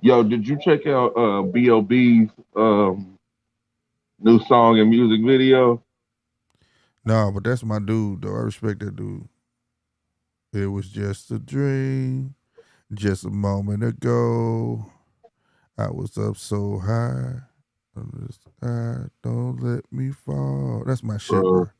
Yo, did you check out B.O.B.'s new song and music video? No, but that's my dude though. I respect that dude. It was just a dream, just a moment ago. I was up so high. On the sky, don't let me fall. That's my shit, Bro, bro.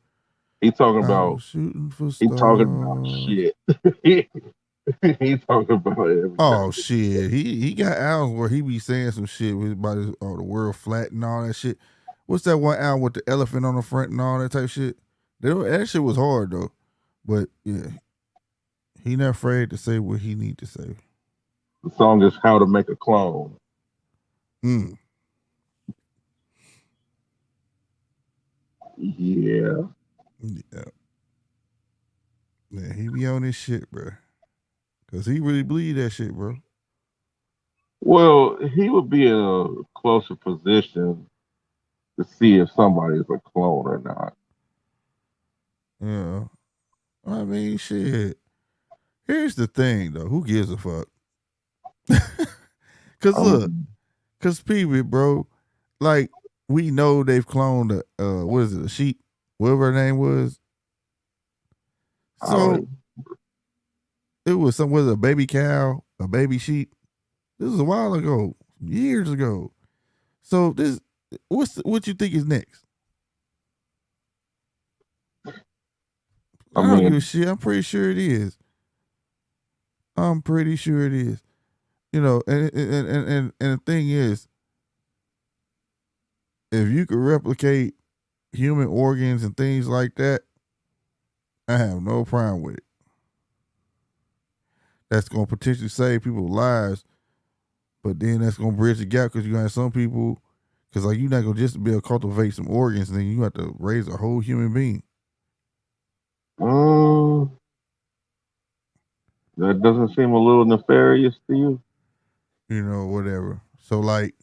he talking I about was shooting for he talking about stars. shit. he talking about Oh everything. shit, he got albums where he be saying some shit about his, oh, the world flat and all that shit. What's that one album with the elephant on the front and all that type of shit? That shit was hard though, but yeah, he not afraid to say what he need to say. The song is "How to Make a Clone." Mm, Yeah. yeah, yeah, he be on this shit, bro, cause he really believe that shit, bro. Well, he would be in a closer position to see if somebody is a clone or not. Yeah, I mean, shit. Here's the thing though, who gives a fuck? Cause I look, mean, cause people, bro, like we know they've cloned what is it, a sheep, whatever her name was. I don't So even. it was some was it a baby cow, a baby sheep. This was a while ago, years ago. So this, what you think is next? I I don't give a mean, shit. I'm pretty sure it is. I'm pretty sure it is. You know, and the thing is, if you could replicate human organs and things like that, I have no problem with it. That's gonna potentially save people's lives, but then that's gonna bridge the gap because you got some people, because like you're not gonna just be able to cultivate some organs, and then you have to raise a whole human being. um, that doesn't seem a little nefarious to you. You know, whatever. So like,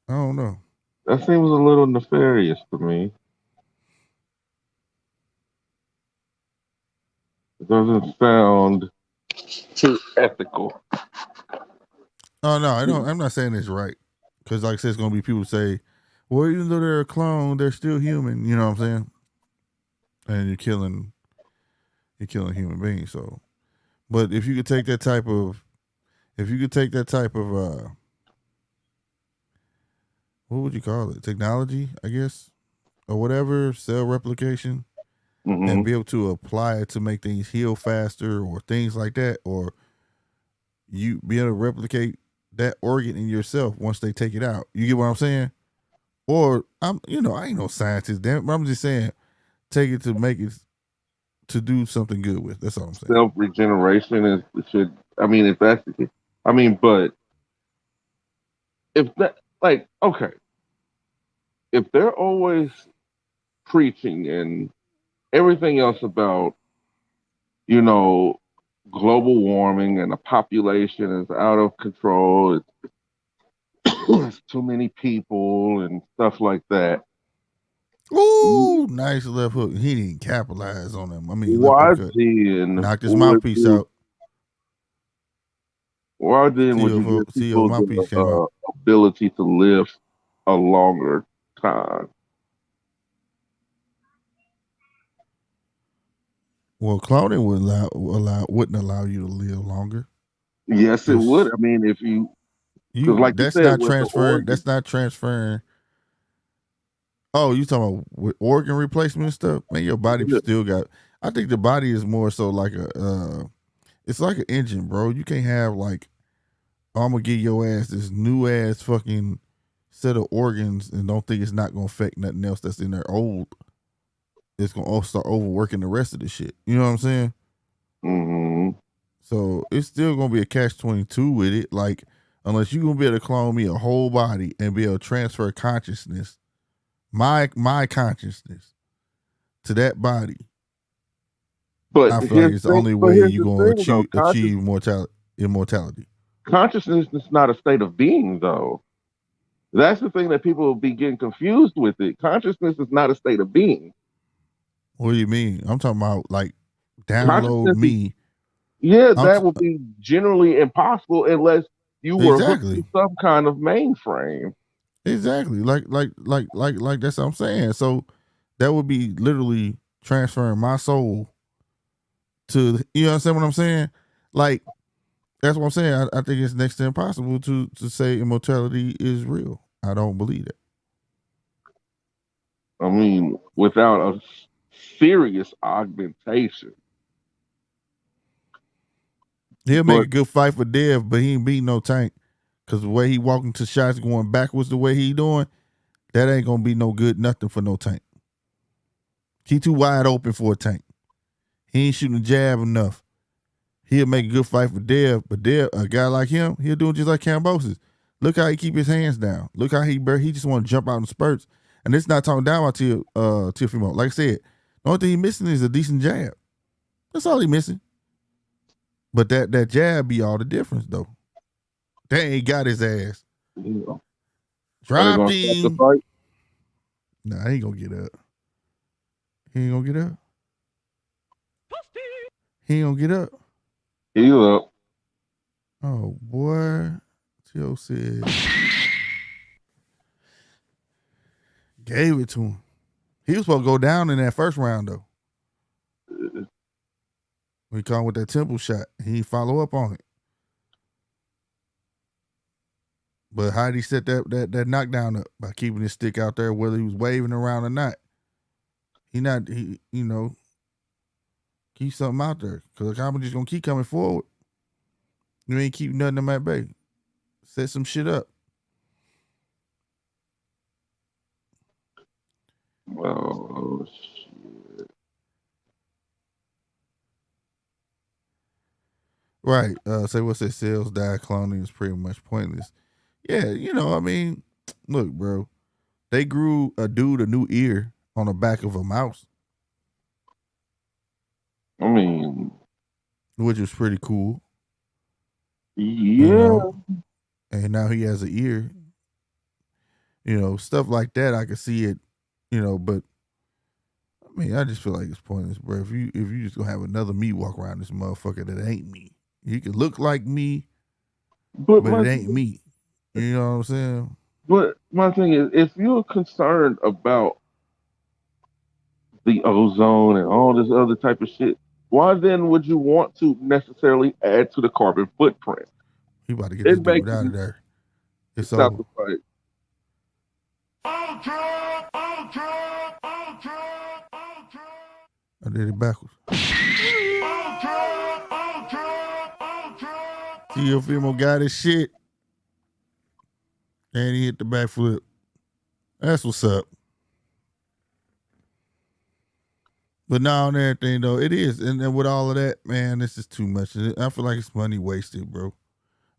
I don't know. That seems a little nefarious to me. It doesn't sound too ethical. Oh no, I don't. I'm not saying it's right because like I said, it's gonna be people say, well, even though they're a clone, they're still human. You know what I'm saying? And you're killing human beings. So, but if you could take that type of, if you could take that type of, what would you call it? Technology, I guess, or whatever, cell replication, and Hmm. be able to apply it to make things heal faster or things like that, or you be able to replicate that organ in yourself once they take it out. You get what I'm saying? Or I ain't no scientist, damn it, but I'm just saying, take it to make it to do something good with. That's all I'm saying. Self regeneration is should. I mean, if that's the case, I mean, but if that, like, okay, if they're always preaching and everything else about, you know, global warming and the population is out of control, it's too many people and stuff like that. Ooh, nice left hook. He didn't capitalize on him. I mean, left Why uppercut. then Knocked his would mouthpiece you? out. Why then would you give CEO people mouthpiece the came out. ability to live a longer time? Well, cloning would wouldn't allow you to live longer. Yes, it would. Just I mean, if you, because you like you that's said, not with the transferring. organ, That's not transferring. Oh, you talking about with organ replacement and stuff? Man, your body still got. I think the body is more so like a. It's like an engine, bro. You can't have like, oh, I'm gonna give your ass this new ass fucking set of organs and don't think it's not gonna affect nothing else that's in there old. It's gonna all start overworking the rest of the shit. You know what I'm saying? hmm So it's still gonna be a catch 22 with it. Like, unless you gonna be able to clone me a whole body and be able to transfer consciousness, my consciousness to that body, I feel like it's the only way here's you the gonna thing though, achieve immortality. consciousness is not a state of being though. That's the thing that people will be getting confused with it. Consciousness is not a state of being. What do you mean? I'm talking about like download Consciousness is me. Yeah, I'm that would be generally impossible unless you were hooked to exactly, some kind of mainframe. exactly. Like that's what I'm saying. So that would be literally transferring my soul to you understand what I'm saying? Like that's what I'm saying. I think it's next to impossible to say immortality is real. I don't believe it. I mean, without a serious augmentation. He'll make But a good fight for Dev, but he ain't beat no Tank. Cause the way he walking to shots going backwards the way he doing, that ain't gonna be no good nothing for no Tank. He too wide open for a Tank. He ain't shooting a jab enough. He'll make a good fight for Dev, but Dev, a guy like him, he'll do it just like Cambosis. Look how he keep his hands down. Look how he just want to jump out in spurts. And it's not talking down about Teofimo. Like I said, the only thing he missing is a decent jab. That's all he missing. But that jab be all the difference though. They ain't got his ass. you know, are they Dropped gonna stop the him. fight? Nah, he ain't gonna get up. He ain't gonna get up. He ain't gonna get up. He's up. Oh boy. Tio said gave it to him. He was supposed to go down in that first round though. We caught him with that temple shot. He didn't follow up on it. But how did he set that knockdown up? By keeping his stick out there, whether he was waving around or not. He keep something out there. Cause the company's gonna keep coming forward. You ain't keep nothing in that bay. Set some shit up. Oh shit. Right. Say what's that sales die cloning is pretty much pointless. Yeah, I mean, look, bro. They grew a dude a new ear on the back of a mouse, I mean, which was pretty cool. yeah. And now he has an ear. Stuff like that. I could see it. But I mean, I just feel like it's pointless, bro. If you just gonna have another me walk around this motherfucker that ain't me, he could look like me, But but it ain't me. You know what I'm saying? my thing is, if you're concerned about the ozone and all this other type of shit, why then would you want to necessarily add to the carbon footprint? He about to get this It makes dude out of you there. It's stop over. the fight. I did it backwards. Teofimo got his shit. And he hit the backflip. That's what's up. But now on everything though, it is. And then with all of that, man, this is too much. I feel like it's money wasted, bro.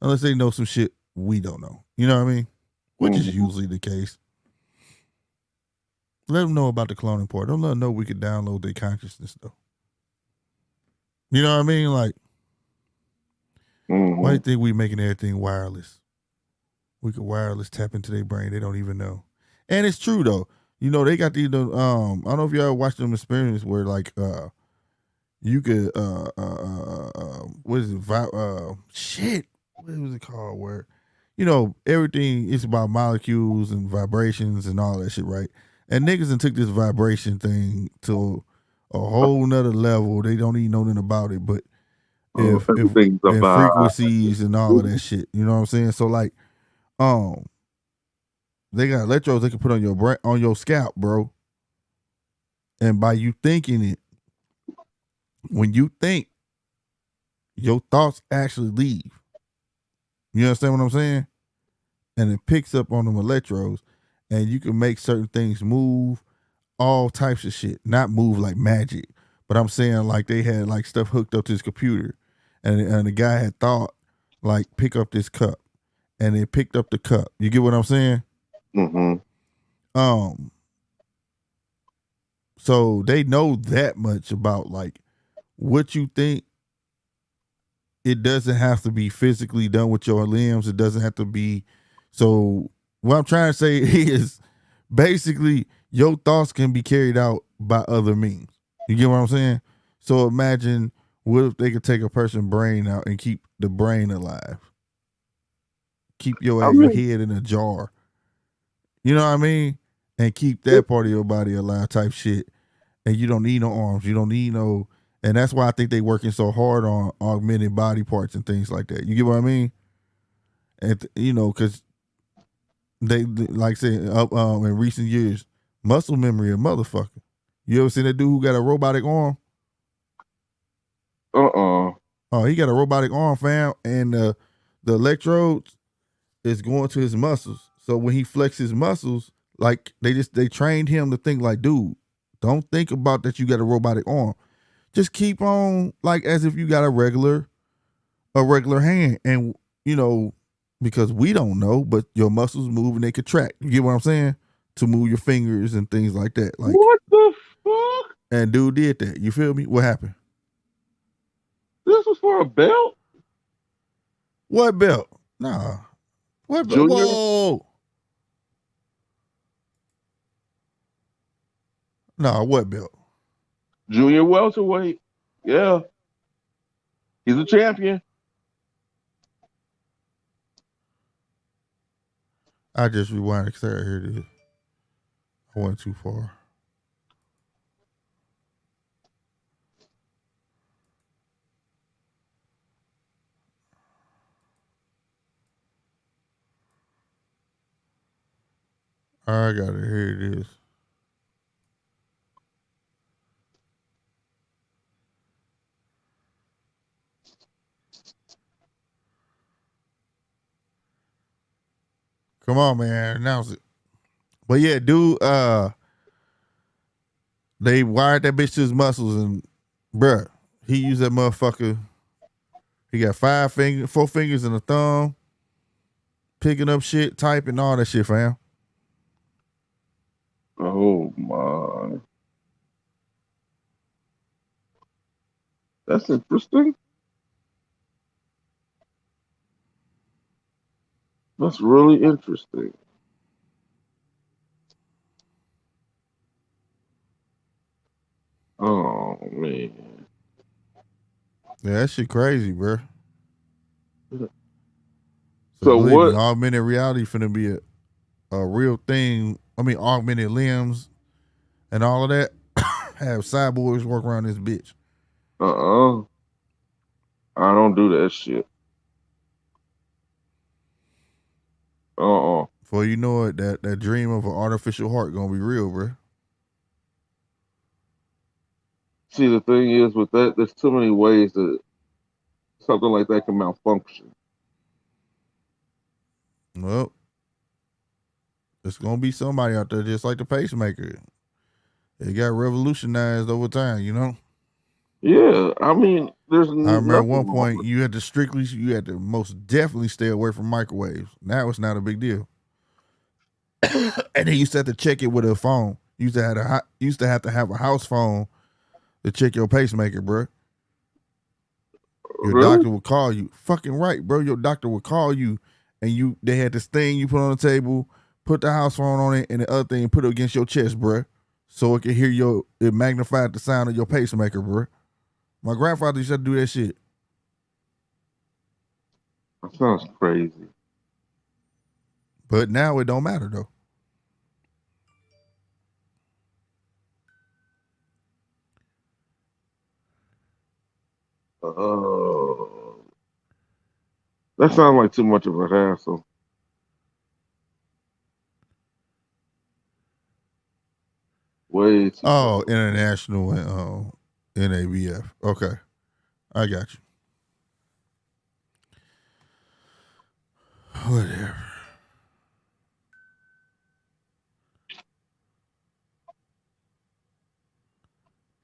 Unless they know some shit we don't know. You know what I mean? Which is usually the case. Let them know about the cloning part. Don't let them know we could download their consciousness though. You know what I mean? Like, why do you think we making everything wireless? We could wireless tap into their brain. They don't even know. And it's true though. They got these I don't know if you ever watched them experiments where like you could what is it? Shit. What was it called? Where everything is about molecules and vibrations and all that shit, right? And niggas done took this vibration thing to a whole nother level. They don't even know nothing about it, but if Everything's and about frequencies and all of that shit. You know what I'm saying? So like, they got electrodes they can put on your brain, on your scalp, bro. And by you thinking it, when you think, your thoughts actually leave. You understand what I'm saying? And it picks up on them electrodes, and you can make certain things move, all types of shit. Not move like magic, but I'm saying like they had like stuff hooked up to his computer, and the guy had thought like pick up this cup, and it picked up the cup. You get what I'm saying? So they know that much about like what you think. It doesn't have to be physically done with your limbs. It doesn't have to be. So what I'm trying to say is basically your thoughts can be carried out by other means. You get what I'm saying? So imagine What if they could take a person's brain out and keep the brain alive? Keep your I your mean, head in a jar. You know what I mean? And keep that part of your body alive type shit. And you don't need no arms. You don't need no, and that's why I think they working so hard on augmented body parts and things like that. You get what I mean? And because they like I said in recent years, muscle memory a motherfucker. You ever seen that dude who got a robotic arm? Oh, he got a robotic arm, fam, and the electrodes is going to his muscles. So when he flexes his muscles, like they trained him to think like, dude, don't think about that you got a robotic arm. Just keep on like as if you got a regular hand. And because we don't know, but your muscles move and they contract. You get what I'm saying? To move your fingers and things like that. Like, what the fuck? and dude did that. You feel me? What happened? This was for a belt? What belt? Nah. What belt? Junior Whoa. Nah, what belt? junior welterweight. Yeah. He's a champion. I just rewinded because here it is. I went too far. I got it. Here it is. Come on, man. Announce it. But yeah, dude, they wired that bitch to his muscles and bruh, he used that motherfucker. He got 4 fingers and a thumb, picking up shit, typing, all that shit, fam. Oh my. That's interesting. That's really interesting. Oh man. Yeah, that shit crazy, bruh. So So believe me, what? augmented reality finna be a real thing. I mean, augmented limbs and all of that. Have cyborgs work around this bitch. Uh-uh. I don't do that shit. Uh-uh. Before you know it, that dream of an artificial heart gonna be real, bruh. See, the thing is with that, there's too many ways that something like that can malfunction. Well, it's gonna be somebody out there just like the pacemaker. It got revolutionized over time, you know. Yeah, I mean, there's I remember at nothing one wrong point with you had to most definitely stay away from microwaves. Now it's not a big deal. And then you used to have to check it with a phone. You used to have to have a house phone to check your pacemaker, bro. Your really. doctor would call you. Fucking right, bro. Your doctor would call you, and they had this thing you put on the table, put the house phone on it, and the other thing put it against your chest, bro, so it could hear it magnified the sound of your pacemaker, bro. My grandfather used to do that shit. That sounds crazy. But now it don't matter though. Uh, that sounds like too much of a hassle. Way too much Oh, of international and NABF. Okay, I got you. Whatever.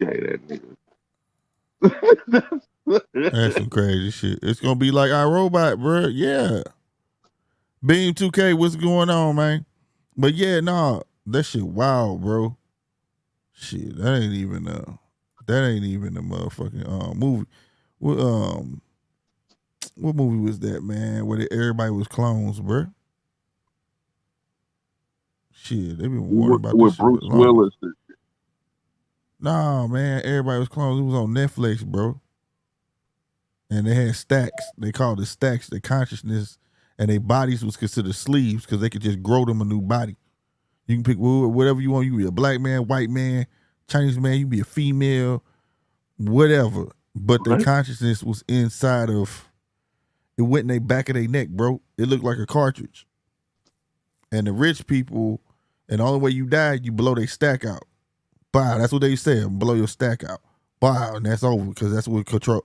a that nigga. That's some crazy shit. It's gonna be like iRobot, bro. Yeah. Beam 2K, what's going on, man? But yeah, nah, that shit wild, bro. Shit, that ain't even a motherfucking movie. What movie was that, man? Where everybody was clones, bro? Shit, they been warning about this with shit for Bruce long. Willis. Nah, man, everybody was clones. It was on Netflix, bro. and they had stacks. They called it stacks. Their consciousness and their bodies was considered sleeves because they could just grow them a new body. You can pick whatever you want. You can be a black man, white man, Chinese man. You can be a female, whatever. But their Right. consciousness was inside of. It went in the back of their neck, bro. It looked like a cartridge. And the rich people, and the only way you die, you blow their stack out. Wow, that's what they said. Blow your stack out. Wow, and that's over because that's what control.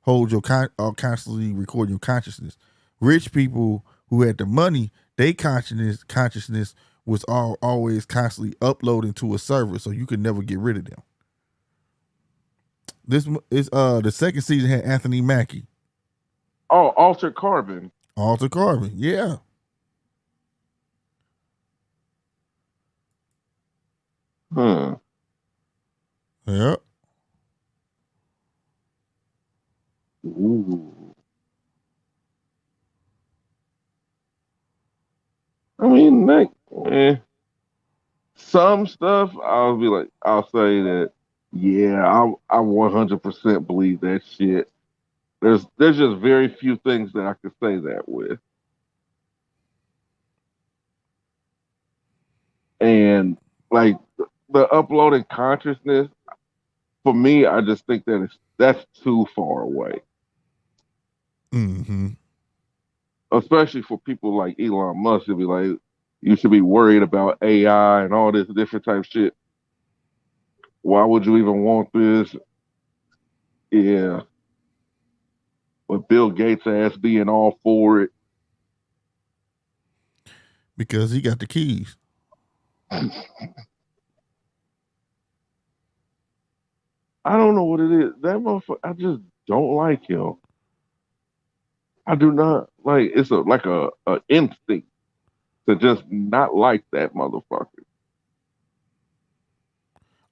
Hold your constantly record your consciousness. Rich people who had the money, they consciousness was always constantly uploading to a server, so you could never get rid of them. This is the second season had Anthony Mackie. Oh, Altered Carbon. Altered Carbon, yeah. Huh. Yep. Ooh. I mean, like, some stuff I'll say that, yeah, I 100% believe that shit. There's just very few things that I could say that with. And like the uploading consciousness, for me, I just think that's too far away. Mm-hmm. Especially for people like Elon Musk to be like, you should be worried about AI and all this different type of shit. Why would you even want this? Yeah. But Bill Gates ass being all for it. Because he got the keys. I don't know what it is. That motherfucker, I just don't like him. I do not like. It's like a instinct to just not like that motherfucker.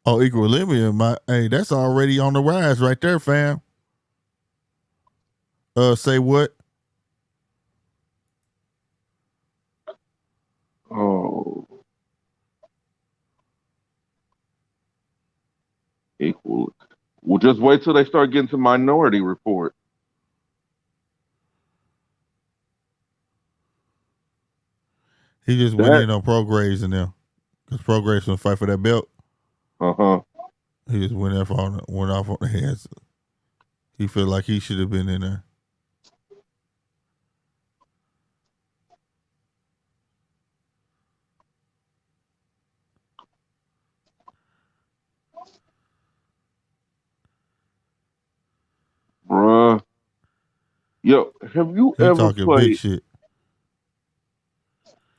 Oh, Equilibrium, hey, that's already on the rise right there, fam. Say what? Oh, equal. Well, just wait till they start getting to Minority Report. He just went in on Prograis and them. Because Prograis was fight for that belt. Uh-huh. He just went off on the heads. He felt like he should have been in there. Bruh. Yo, have you He ever talking played big shit.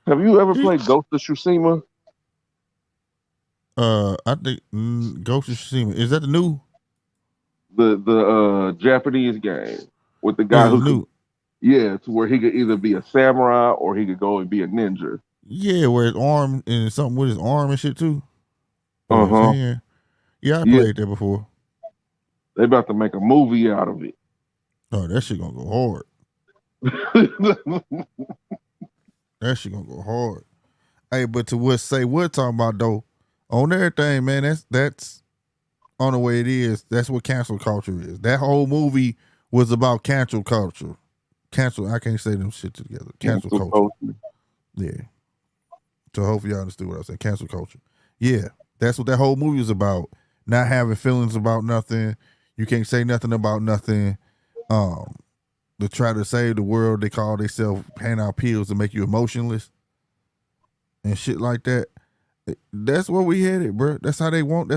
Have you ever played Ghost of Tsushima? I think Ghost of Tsushima. Is that the new? The Japanese game with the guy Yeah, who new. to where he could either be a samurai or he could go and be a ninja. Yeah, where his arm and something with his arm and shit too. Uh huh. Yeah, I played that before. They about to make a movie out of it. Oh, that shit gonna go hard. That shit gonna go hard. Hey, but to what talking about though, on everything, man, that's on the way it is. That's what cancel culture is. That whole movie was about cancel culture. I can't say them shit together. Cancel culture. Yeah. So hopefully y'all understood what I said. Cancel culture. Yeah. That's what that whole movie was about. Not having feelings about nothing. You can't say nothing about nothing. To try to save the world, they call themselves hand out pills to make you emotionless and shit like that. That's where we headed, bro. That's how they want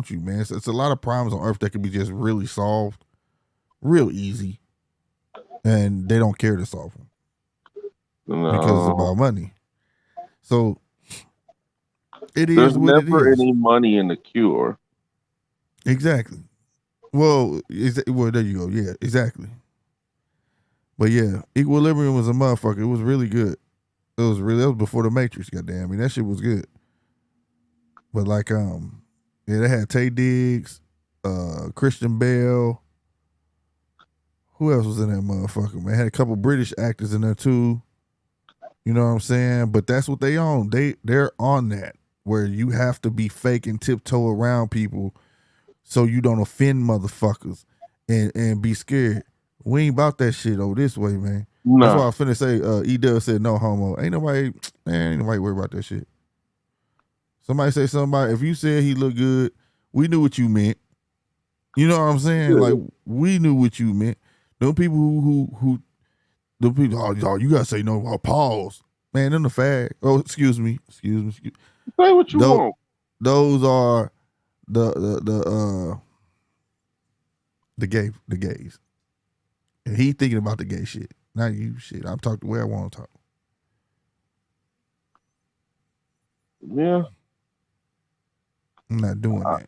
you, man. It's a lot of problems on earth that can be just really solved real easy, and they don't care to solve them because it's about money. So it is There's what never it is. any money in the cure. Exactly. Well, there you go. Yeah, exactly. But yeah, Equilibrium was a motherfucker. It was really good. That was before the Matrix. Goddamn, I mean that shit was good. But like, yeah, they had Taye Diggs, Christian Bale. Who else was in that motherfucker? Man, had a couple British actors in there too. You know what I'm saying? But that's what they own. They're on that where you have to be fake and tiptoe around people so you don't offend motherfuckers and be scared. We ain't about that shit over this way, man. That's why No. I finna say E-Dub said no homo. Ain't nobody worried about that shit. Somebody say somebody, if you said he looked good, we knew what you meant. You know what I'm saying? Yeah. Like, we knew what you meant. Them people who the people, oh, you gotta say no, pause. Man, them the fag. Oh, excuse me. Say what you Those, want. those are the gays. And he thinking about the gay shit. Not you shit. I'm talking the way I want to talk. Yeah. I'm not doing that.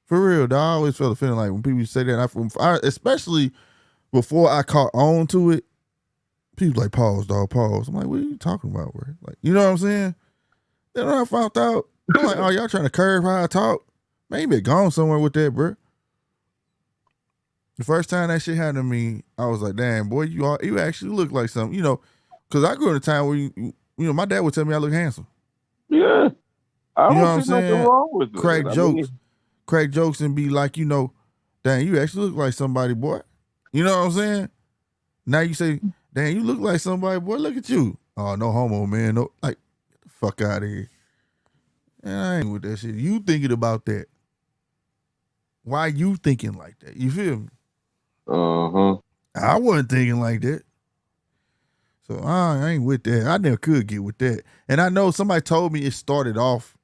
For real, dog. I always felt a feeling like when people say that, I especially before I caught on to it, people like, pause, dog, pause. I'm like, what are you talking about, bro? Like, you know what I'm saying? Then I found out, I'm like, oh, y'all trying to curve how I talk? Man, you been gone somewhere with that, bro. The first time that shit happened to me, I was like, damn, boy, you actually look like something, you know, because I grew up in a time where, you know, my dad would tell me I look handsome. Yeah. I You know don't what I'm see nothing saying? wrong with Crack it. jokes and be like, you know, dang, you actually look like somebody, boy. You know what I'm saying? Now you say, dang, you look like somebody, boy, look at you. Oh, no homo, man. No, like, get the fuck out of here. Man, I ain't with that shit. You thinking about that. Why you thinking like that? You feel me? Uh-huh. I wasn't thinking like that. So I ain't with that. I never could get with that. And I know somebody told me it started off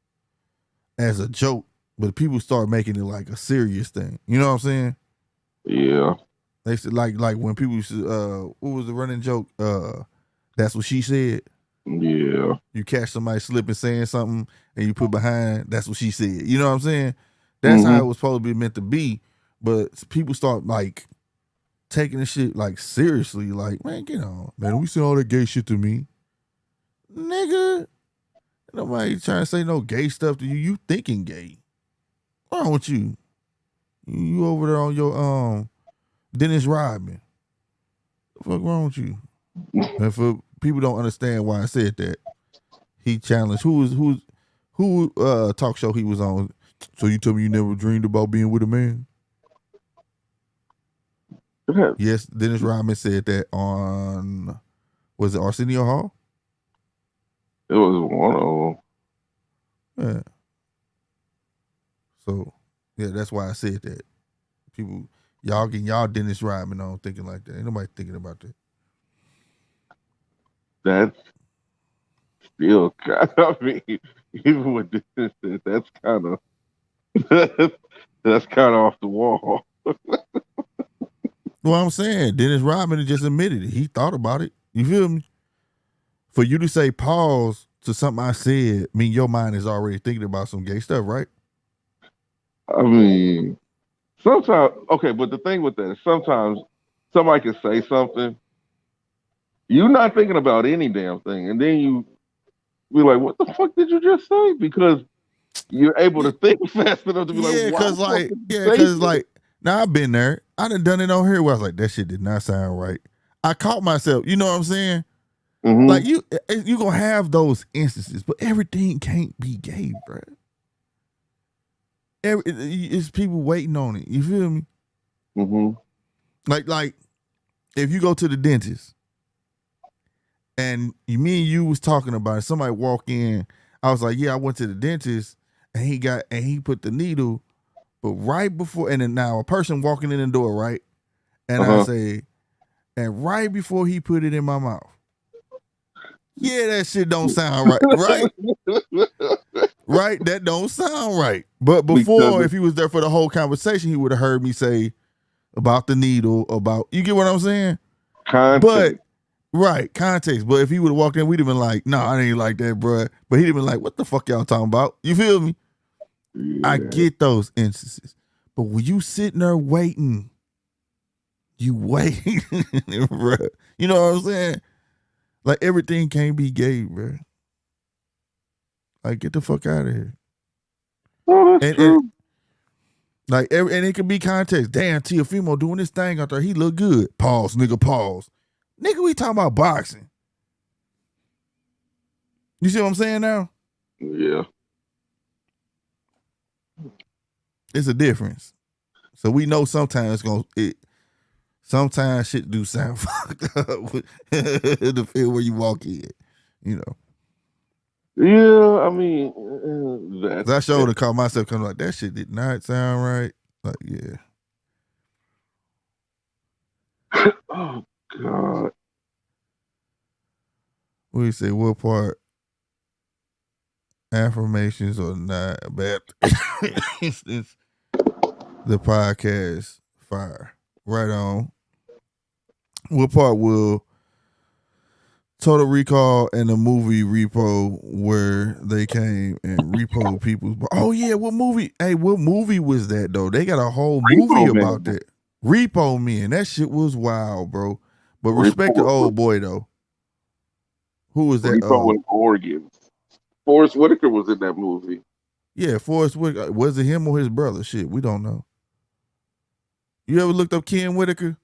as a joke, but people start making it like a serious thing. You know what I'm saying? Yeah. They said like when people used to what was the running joke? That's what she said. Yeah. You catch somebody slipping saying something and you put behind that's what she said. You know what I'm saying? That's how it was supposed to be meant to be. But people start like taking this shit like seriously, like, man, get on. Man, we say all that gay shit to me. Nigga. Nobody trying to say no gay stuff to you. You thinking gay. What's wrong with you? You over there on your Dennis Rodman. What the fuck wrong with you? And for people don't understand why I said that, he challenged who talk show he was on. So you tell me you never dreamed about being with a man? Yes, Dennis Rodman said that on, was it Arsenio Hall? It was one of them. Yeah. So yeah, that's why I said that. People, y'all getting y'all Dennis Rodman on thinking like that. Ain't nobody thinking about that. That's still kind of, I mean, even with this, that's kind of that's kind of off the wall. Well, I'm saying Dennis Rodman just admitted it. He thought about it. You feel me? For you to say pause to something I said, mean your mind is already thinking about some gay stuff, right? I mean, sometimes, okay, but the thing with that is sometimes somebody can say something, you're not thinking about any damn thing, and then you be like, what the fuck did you just say? Because you're able to think fast enough to be like, Yeah, why cause the fuck like, did you say that? now I've been there. I done it on here where I was like, that shit did not sound right. I caught myself. You know what I'm saying? Like you gonna have those instances, but everything can't be gay, bro. It's people waiting on it. You feel me? Like if you go to the dentist and me and you was talking about it, somebody walk in, I was like, yeah, I went to the dentist and he put the needle, but right before, and then now a person walking in the door, right? And I say, and right before he put it in my mouth. Yeah, that shit don't sound right, right? Right? That don't sound right. But before, if he was there for the whole conversation, he would have heard me say about the needle, about, you get what I'm saying? Context. But, right, context. But if he would have walked in, we'd have been like, no, I ain't like that, bro. But he'd have been like, what the fuck y'all talking about? You feel me? Yeah. I get those instances. But when you sitting there waiting, you waiting, bro. You know what I'm saying? Like everything can't be gay, bro. Like get the fuck out of here. Oh, that's true. And it could be context. Damn, Teofimo doing this thing out there. He look good. Pause, nigga, pause. Nigga, we talking about boxing. You see what I'm saying now? Yeah. It's a difference. So we know sometimes sometimes shit do sound fucked up the field where you walk in, you know. Yeah, I mean, Cause I showed and caught myself coming like that shit did not sound right. Like, yeah. Oh God. We say what part affirmations or not bad instance the podcast fire. Right on. What part will Total Recall and the movie Repo where they came and repo people's. Oh yeah, what movie? Hey, what movie was that though? They got a whole movie about that. Repo Man. That shit was wild, bro. But respect the old boy though. Who was that? Repo in Oregon. Forrest Whitaker was in that movie. Yeah, Forrest Whitaker. Was it him or his brother? Shit, we don't know. You ever looked up Ken Whitaker?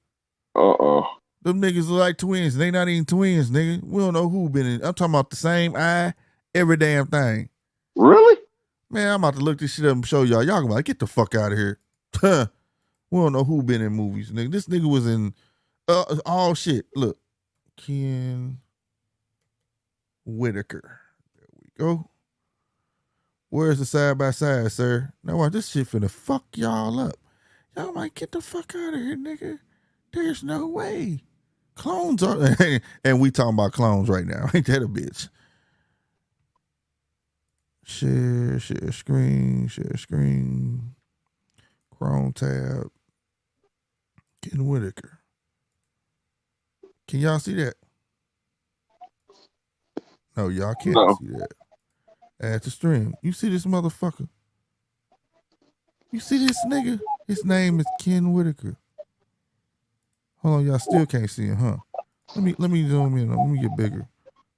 Them niggas are like twins. They not even twins, nigga. We don't know who been in. I'm talking about the same eye, every damn thing. Really? Man, I'm about to look this shit up and show y'all. Y'all gonna be like, get the fuck out of here. We don't know who been in movies, nigga. This nigga was in all shit. Look, Ken Whitaker. There we go. Where's the side by side, sir? Now watch this shit finna fuck y'all up. Y'all might get the fuck out of here, nigga. There's no way. Clones are, and we talking about clones right now. Ain't that a bitch? Share screen. Chrome tab. Ken Whitaker. Can y'all see that? No, y'all can't see that. Add to stream. You see this motherfucker? You see this nigga? His name is Ken Whitaker. Hold on, y'all still can't see him, huh? Let me zoom in. Let me get bigger.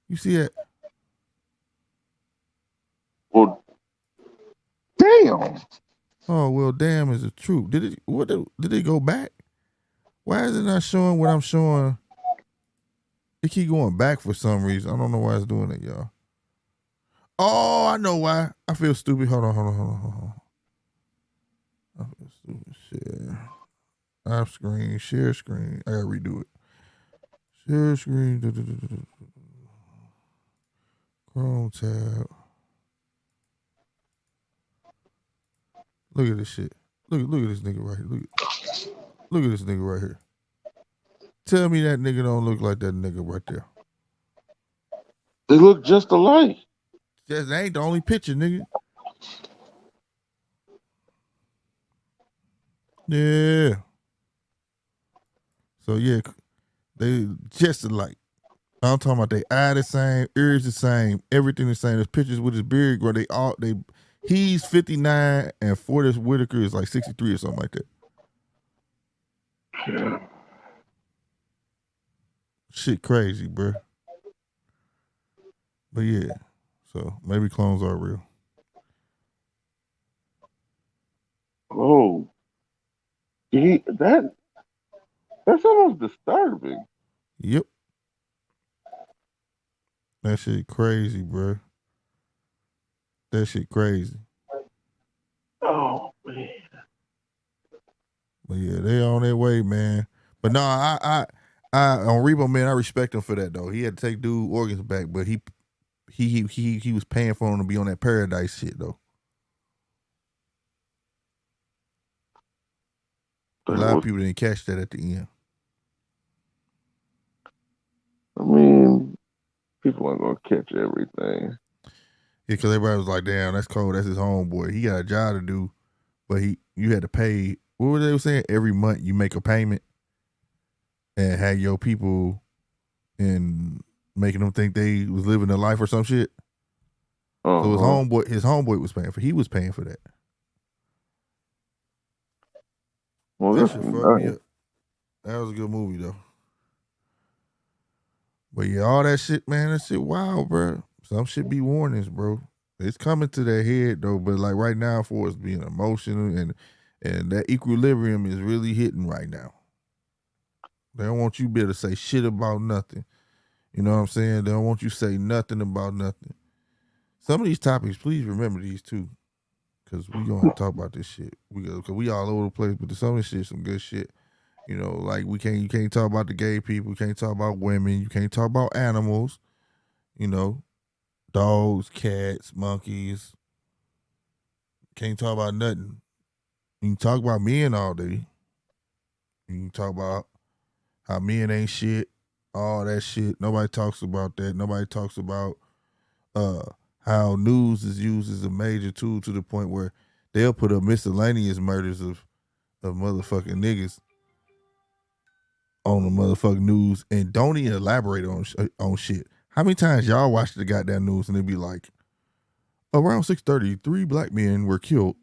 You see that? Well, damn. Oh well, damn is the truth. Did it go back? Why is it not showing what I'm showing? It keep going back for some reason. I don't know why it's doing it, y'all. Oh, I know why. I feel stupid. Hold on. I feel stupid. Share. Off screen. Share screen. I gotta redo it. Share screen. Chrome tab. Look at this shit. Look at this nigga right here. Look at this nigga right here. Tell me that nigga don't look like that nigga right there. They look just alike. That ain't the only picture, nigga. Yeah. So yeah, they just alike. I'm talking about they eye the same, ears the same, everything the same. There's pictures with his beard where he's 59 and Forrest Whitaker is like 63 or something like that. Yeah. Shit crazy, bro. But yeah, so maybe clones are real. Oh, that's almost disturbing. Yep. That shit crazy, bro. That shit crazy. Oh man. But yeah, they on their way, man. But no, I on Repo Man, I respect him for that though. He had to take dude organs back, but he was paying for him to be on that Paradise shit though. A lot of people didn't catch that at the end. I mean, people aren't gonna catch everything. Yeah, because everybody was like, "Damn, that's cold. That's his homeboy. He got a job to do, but you had to pay. What were they saying? Every month you make a payment and have your people and making them think they was living a life or some shit. Uh-huh. So his homeboy was paying for. He was paying for that. Well, that shit fucked me up. That was a good movie though. But yeah, all that shit, man, that shit wild, bro. Some shit be warnings, bro. It's coming to their head though, but like right now, for us being emotional and that equilibrium is really hitting right now. They don't want you to be able to say shit about nothing. You know what I'm saying? They don't want you to say nothing about nothing. Some of these topics, please remember these too. because we gonna talk about this shit. Cause we all over the place, but some of this shit, some good shit. You know, like you can't talk about the gay people, you can't talk about women, you can't talk about animals. You know, dogs, cats, monkeys. Can't talk about nothing. You can talk about men all day. You can talk about how men ain't shit, all that shit. Nobody talks about that. Nobody talks about uh how news is used as a major tool to the point where they'll put up miscellaneous murders of motherfucking niggas on the motherfucking news and don't even elaborate on shit. How many times y'all watch the goddamn news and they be like, around 6:30, 3 black men were killed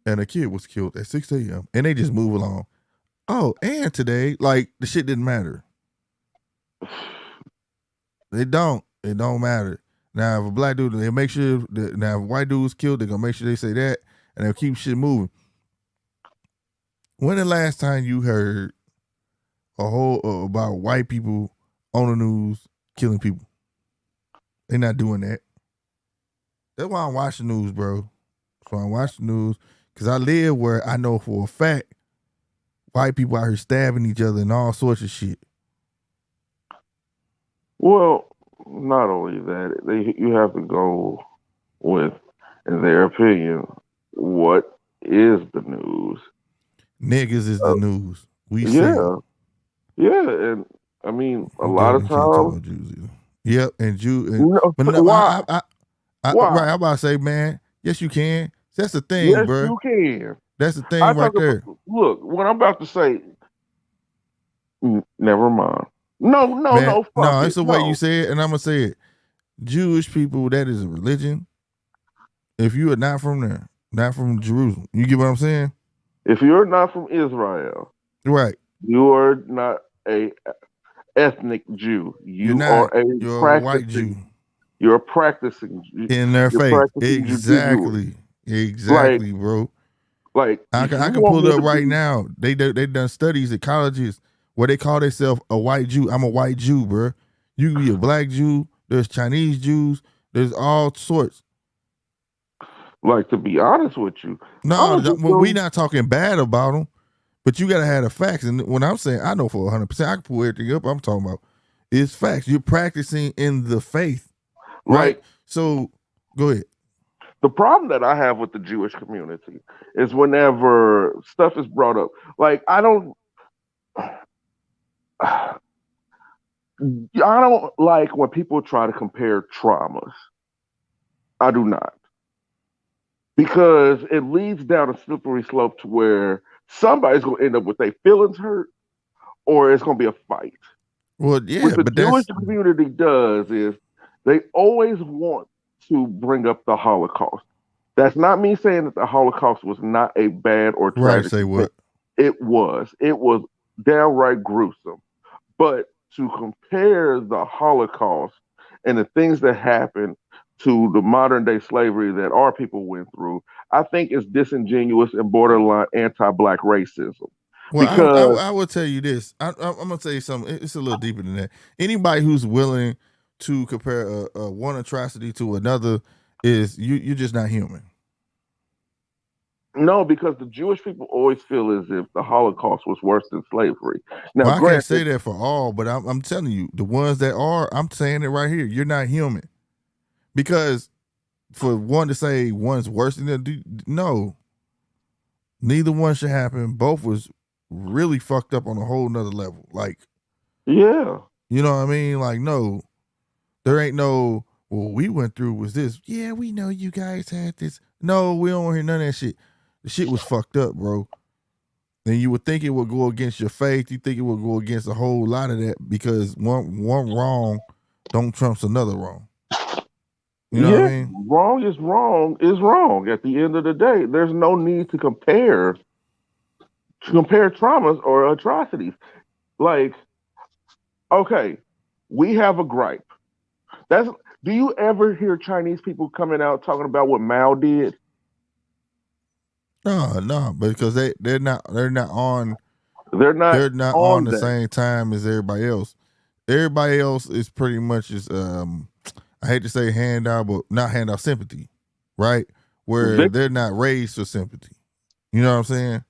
and a kid was killed at 6 a.m. and they just move along. Oh, and today, like the shit didn't matter. It don't. It don't matter. Now, if a black dude, they make sure that now if a white dude was killed, they're gonna make sure they say that and they'll keep shit moving. When the last time you heard a whole about white people on the news killing people? They're not doing that. That's why I watch the news, bro. So I watch the news because I live where I know for a fact white people out here stabbing each other and all sorts of shit. Well, not only that, you have to go with, in their opinion, what is the news? Niggas is the news. We yeah, yeah, and I mean a lot of times. Yep, and Jew. No, but no, why? Why? Right, I'm about to say, man. Yes, you can. That's the thing, yes, bro. You can. That's the thing right there. Look, what I'm about to say. Never mind. No. It's the way you say it, and I'm gonna say it. Jewish people, that is a religion. If you are not from there, not from Jerusalem, you get what I'm saying? If you're not from Israel, right, you are not a ethnic Jew. You're a white Jew. You're practicing in their faith. Exactly, like, bro. Like I can pull it up right now. They done studies at colleges where they call themselves a white Jew. I'm a white Jew, bro. You can be a black Jew. There's Chinese Jews. There's all sorts. Like, to be honest with you, we not talking bad about them, but you gotta have the facts. And when I'm saying I know for 100%, I can pull everything up. I'm talking about is facts. You're practicing in the faith, right? So go ahead. The problem that I have with the Jewish community is whenever stuff is brought up, like I don't like when people try to compare traumas. I do not. Because it leads down a slippery slope to where somebody's going to end up with their feelings hurt or it's going to be a fight. Well, yeah, what the Jewish community does is they always want to bring up the Holocaust. That's not me saying that the Holocaust was not a bad or tragic. Right, say what? It was. It was downright gruesome. But to compare the Holocaust and the things that happened to the modern day slavery that our people went through, I think is disingenuous and borderline anti-black racism. Well, because I will tell you this. I'm gonna tell you something. It's a little deeper than that. Anybody who's willing to compare one atrocity to another is you're just not human. No, because the Jewish people always feel as if the Holocaust was worse than slavery. Now, I can't say that for all, but I'm telling you, the ones that are, I'm saying it right here. You're not human. Because for one to say one's worse than the other, no. Neither one should happen. Both was really fucked up on a whole nother level. Like, yeah. You know what I mean? Like, no. There ain't no, well, we went through was this. Yeah, we know you guys had this. No, we don't hear none of that shit. The shit was fucked up, bro. And you would think it would go against your faith. You think it would go against a whole lot of that because one wrong don't trumps another wrong. You know what I mean? Wrong is wrong. At the end of the day, there's no need to compare traumas or atrocities. Like, okay, we have a gripe. Do you ever hear Chinese people coming out talking about what Mao did? No, because they're not on the same time as everybody else. Everybody else is pretty much just I hate to say handout, but not handout sympathy, right? where they're not raised for sympathy. You know what I'm saying?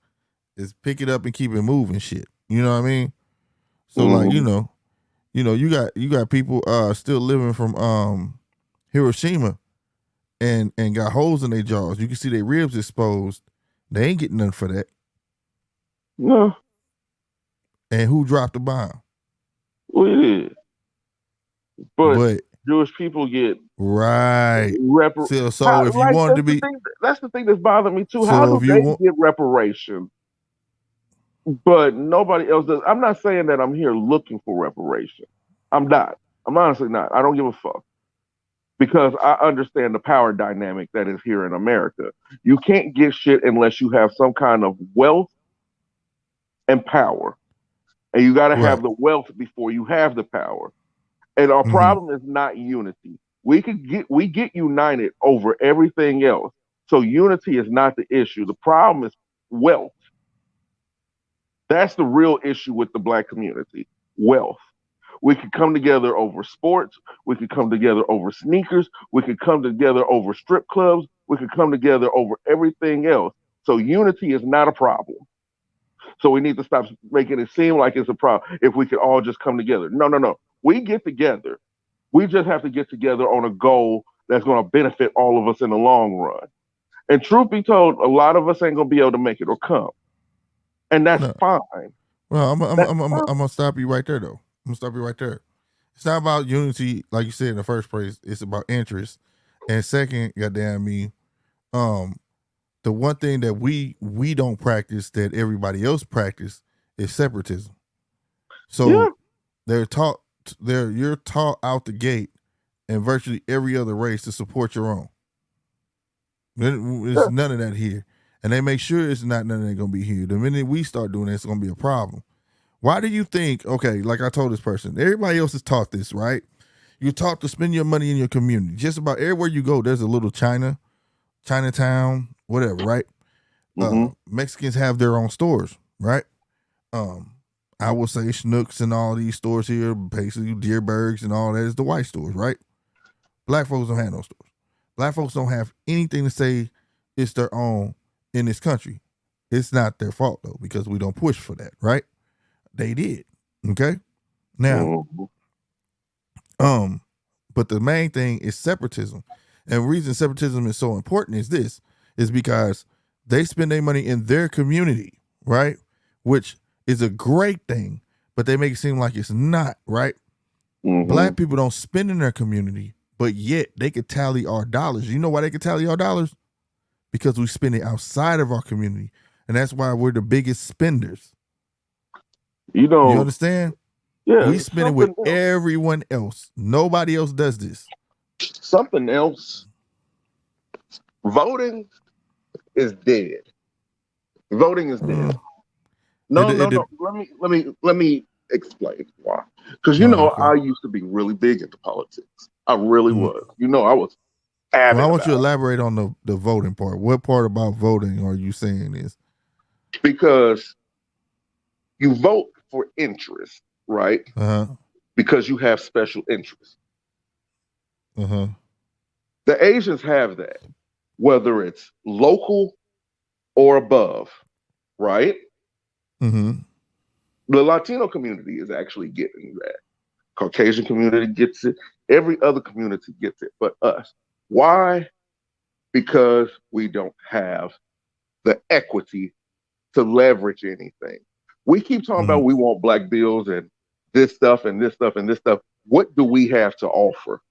It's pick it up and keep it moving shit. You know what I mean? So like, you got people still living from Hiroshima and got holes in their jaws. You can see their ribs exposed. They ain't getting nothing for that. No. And who dropped the bomb? Well, it is. But Jewish people get right. So if you like, wanted to be, that's the thing that's bothering me too. So how do they get reparations, but nobody else does? I'm not saying that I'm here looking for reparation. I'm not. I'm honestly not. I don't give a fuck, because I understand the power dynamic that is here in America. You can't get shit unless you have some kind of wealth and power, and you got to have the wealth before you have the power. And our problem is not unity. We get united over everything else. So unity is not the issue. The problem is wealth. That's the real issue with the Black community. Wealth. We could come together over sports. We could come together over sneakers. We could come together over strip clubs. We could come together over everything else. So unity is not a problem. So we need to stop making it seem like it's a problem if we could all just come together. No. We get together. We just have to get together on a goal that's going to benefit all of us in the long run. And truth be told, a lot of us ain't going to be able to make it or come. And that's fine. Well, I'm going to stop you right there, though. I'm going to stop you right there. It's not about unity, like you said in the first place. It's about interest. And second, goddamn me, the one thing that we don't practice that everybody else practice is separatism. So you're taught out the gate in virtually every other race to support your own. There's none of that here. And they make sure it's not none of that gonna be here. The minute we start doing it, it's gonna be a problem. Why do you think, okay, like I told this person, everybody else is taught this, right? You're taught to spend your money in your community. Just about everywhere you go, there's a little Chinatown, whatever, right? Mexicans have their own stores, right? I will say Schnucks and all these stores here, basically Deerbergs and all that is the white stores, right? Black folks don't have no stores. Black folks don't have anything to say it's their own in this country. It's not their fault though, because we don't push for that, right? They did. Okay? Now, but the main thing is separatism. And the reason separatism is so important is because they spend their money in their community, right? Which is a great thing, but they make it seem like it's not, right? Black people don't spend in their community, but yet they could tally our dollars. You know why they could tally our dollars? Because we spend it outside of our community. And that's why we're the biggest spenders. You understand? Yeah. We spend it with everyone else. Nobody else does this. Something else. Voting is dead. Voting is dead. No. Let me explain why. Because I used to be really big into politics. I really was. I was avid. Well, I want you to elaborate on the voting part. What part about voting are you saying is? Because you vote for interest, right? Because you have special interest. The Asians have that, whether it's local or above, right? The Latino community is actually getting that. Caucasian community gets it. Every other community gets it, but us. Why? Because we don't have the equity to leverage anything. We keep talking about we want black bills and this stuff and this stuff and this stuff. What do we have to offer?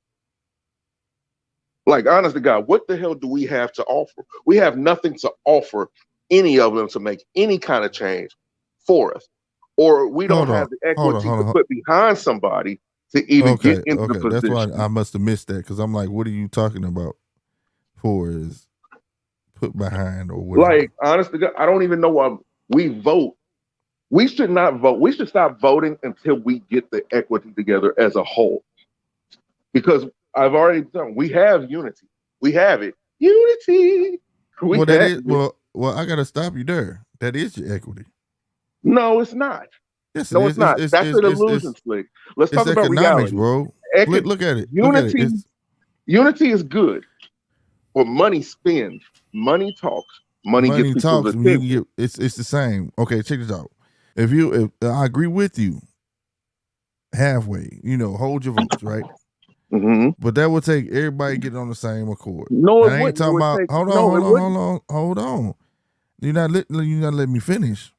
Like, honest to God, what the hell do we have to offer? We have nothing to offer any of them to make any kind of change for us. Or we don't have the equity to put behind somebody to even get into the position. That's why I must have missed that, because I'm like, what are you talking about? For is put behind or whatever. Like, honest to God, I don't even know why we vote. We should not vote. We should stop voting until we get the equity together as a whole. Because I've already done. We have unity. We have it. Unity. Well, I gotta stop you there. That is your equity. No, it's not. Yes, no, it's not. That's an illusion, Slick. Let's talk about reality, bro. Look at it. Unity is good, but money spends. money talks. Money gets Money people's talks, and you can attention. get it's the same. Okay, check this out. If I agree with you halfway, hold your votes, right? Hmm. But that would take everybody getting on the same accord. No, it And I ain't wouldn't. It talking would about take. hold on, No, hold it on, wouldn't. hold on. You're not letting me finish.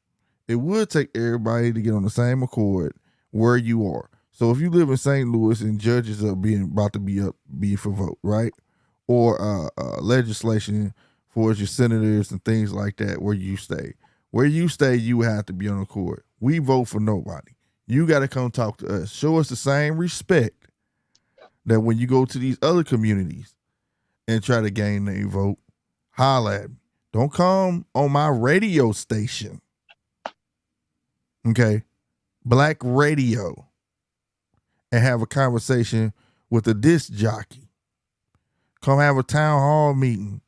It would take everybody to get on the same accord where you are. So if you live in St. Louis and judges are about to be for vote, right? Or legislation for your senators and things like that, where you stay. Where you stay, you have to be on accord. We vote for nobody. You got to come talk to us. Show us the same respect that when you go to these other communities and try to gain a vote, holla at me. Don't come on my radio station. Okay? Black radio. And have a conversation with a disc jockey. Come have a town hall meeting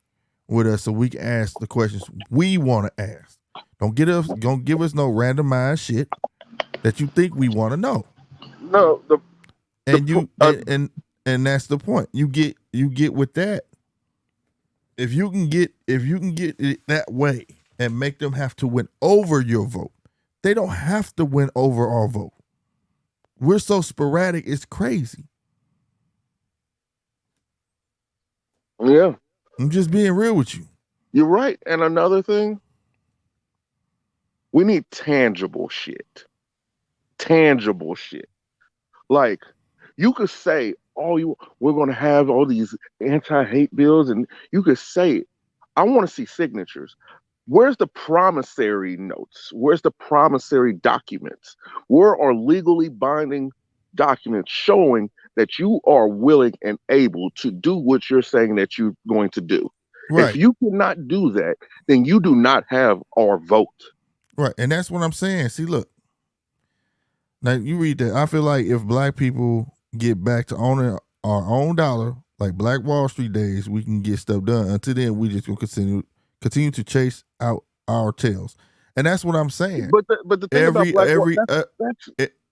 with us so we can ask the questions we want to ask. Don't give us no randomized shit that you think we want to know. No, And that's the point. You get with that. If you can get it that way and make them have to win over your vote, they don't have to win over our vote. We're so sporadic, it's crazy. Yeah, I'm just being real with you. you're right. And another thing, we need tangible shit. Tangible shit. Like you could say, "Oh, we're going to have all these anti-hate bills," and you could say, "I want to see signatures." Where's the promissory notes? Where's the promissory documents? Where are legally binding documents showing that you are willing and able to do what you're saying that you're going to do? Right. If you cannot do that, then you do not have our vote. Right. And that's what I'm saying. See, look. Now you read that. I feel like if black people get back to owning our own dollar, like Black Wall Street days, we can get stuff done. Until then, we just gonna continue to chase out our tails. And that's what I'm saying. But the thing about Black Wall,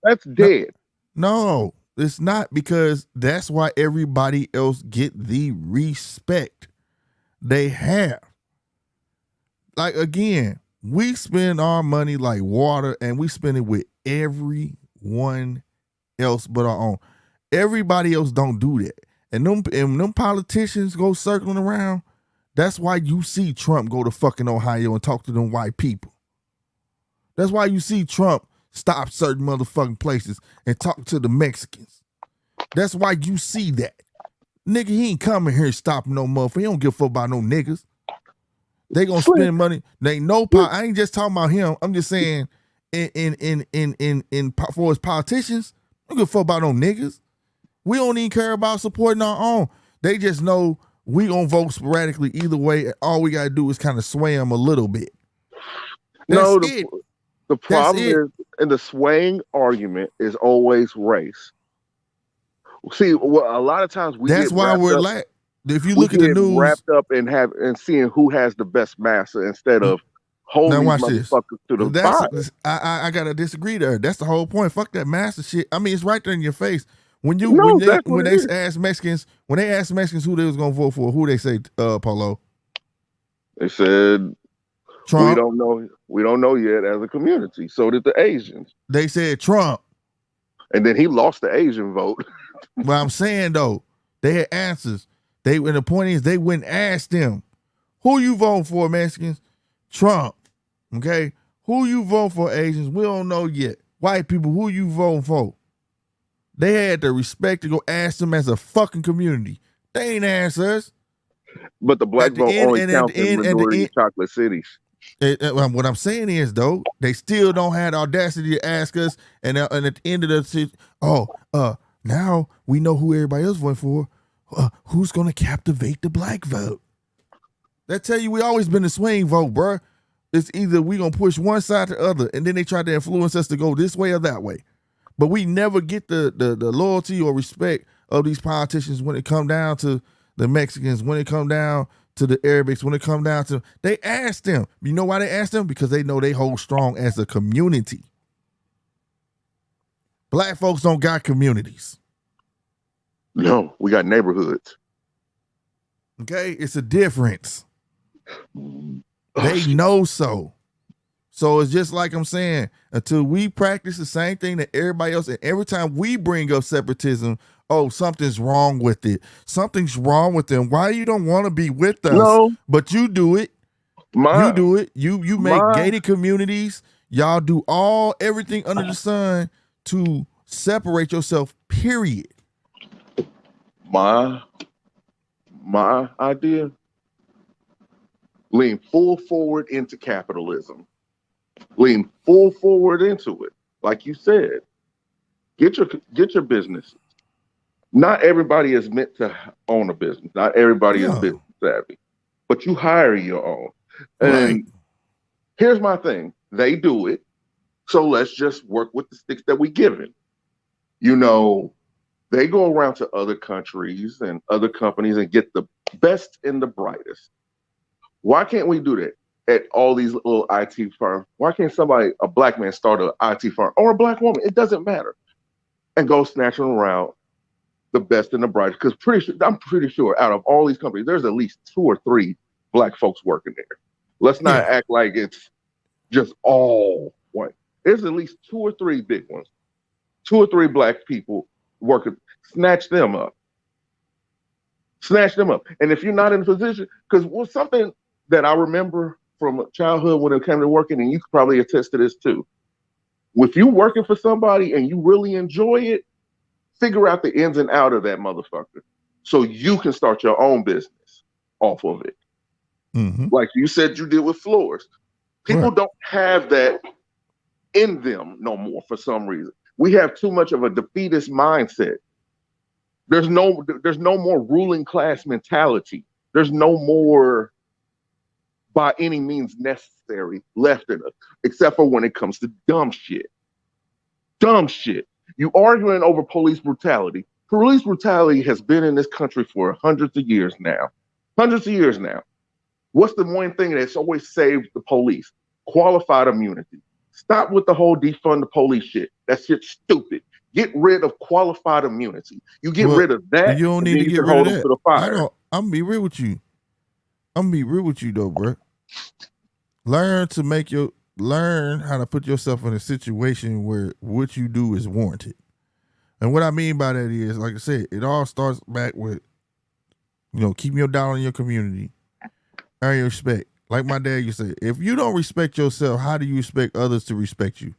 that's dead. No, it's not, because that's why everybody else get the respect they have. Like, again, we spend our money like water, and we spend it with everyone else but our own. Everybody else don't do that. And them politicians go circling around. That's why you see Trump go to fucking Ohio and talk to them white people. That's why you see Trump stop certain motherfucking places and talk to the Mexicans. That's why you see that. Nigga, he ain't coming here stopping no motherfucker. He don't give a fuck about no niggas. They gonna spend money. They ain't no power. I ain't just talking about him. I'm just saying in for his politicians, don't give a fuck about no niggas. We don't even care about supporting our own. They just know we gonna vote sporadically either way. All we gotta do is kind of sway them a little bit. No, the problem is, and the swaying argument is always race. See, well, a lot of times that's why we're like, if you look at the news, wrapped up and seeing who has the best massa instead of holding these motherfuckers to the fire. I gotta disagree there. That's the whole point. Fuck that massa shit. I mean, it's right there in your face. When they ask Mexicans who they was gonna vote for, who they say, Polo? They said Trump. We don't know yet as a community. So did the Asians. They said Trump. And then he lost the Asian vote. But I'm saying though, they had answers. And the point is, they went and asked them, who you voting for, Mexicans? Trump. Okay? Who you vote for, Asians? We don't know yet. White people, who you voting for? They had the respect to go ask them as a fucking community. They ain't asked us. But the black vote only counts in majority chocolate cities. What I'm saying is, though, they still don't have the audacity to ask us, and at the end of the now we know who everybody else voting for. Who's going to captivate the black vote? That tell you we always been a swing vote, bro. It's either we going to push one side or the other, and then they try to influence us to go this way or that way. But we never get the loyalty or respect of these politicians when it come down to the Mexicans, when it come down to the Arabics, when it come down to, they ask them. You know why they ask them? Because they know they hold strong as a community. Black folks don't got communities. No, we got neighborhoods. Okay, it's a difference. They know so. So it's just like I'm saying, until we practice the same thing that everybody else, and every time we bring up separatism, oh, something's wrong with it. Something's wrong with them. Why you don't want to be with us? No, But you do it. You do it. You make gated communities. Y'all do everything under the sun to separate yourself, period. My idea, lean full forward into capitalism. Lean full forward into it. Like you said, get your businesses. Not everybody is meant to own a business. Not everybody is business savvy, but you hire your own. And here's my thing. They do it. So let's just work with the sticks that we given. You know, they go around to other countries and other companies and get the best and the brightest. Why can't we do that at all these little IT firms? Why can't a black man start an IT firm, or a black woman? It doesn't matter. And go snatching around the best and the brightest. Because I'm pretty sure out of all these companies, there's at least 2 or 3 black folks working there. Let's not act like it's just all white. There's at least 2 or 3 big ones. 2 or 3 black people working. Snatch them up. Snatch them up. And if you're not in a position, because something that I remember from childhood when it came to working, and you could probably attest to this too. If you're working for somebody and you really enjoy it, figure out the ins and out of that motherfucker so you can start your own business off of it. Mm-hmm. Like you said you did with floors. People don't have that in them no more for some reason. We have too much of a defeatist mindset. There's no more ruling class mentality. There's no more by any means necessary left in us, except for when it comes to dumb shit. Dumb shit. You arguing over police brutality. Police brutality has been in this country for hundreds of years now. Hundreds of years now. What's the one thing that's always saved the police? Qualified immunity. Stop with the whole defund the police shit. That shit's stupid. Get rid of qualified immunity. You get rid of that. You don't need to get rid of that. To the fire. I'm gonna be real with you. I'm gonna be real with you though, bro. Learn how to put yourself in a situation where what you do is warranted. And what I mean by that is, like I said, it all starts back with, keeping your dollar in your community, earn your respect. Like my dad used to say, if you don't respect yourself, how do you expect others to respect you?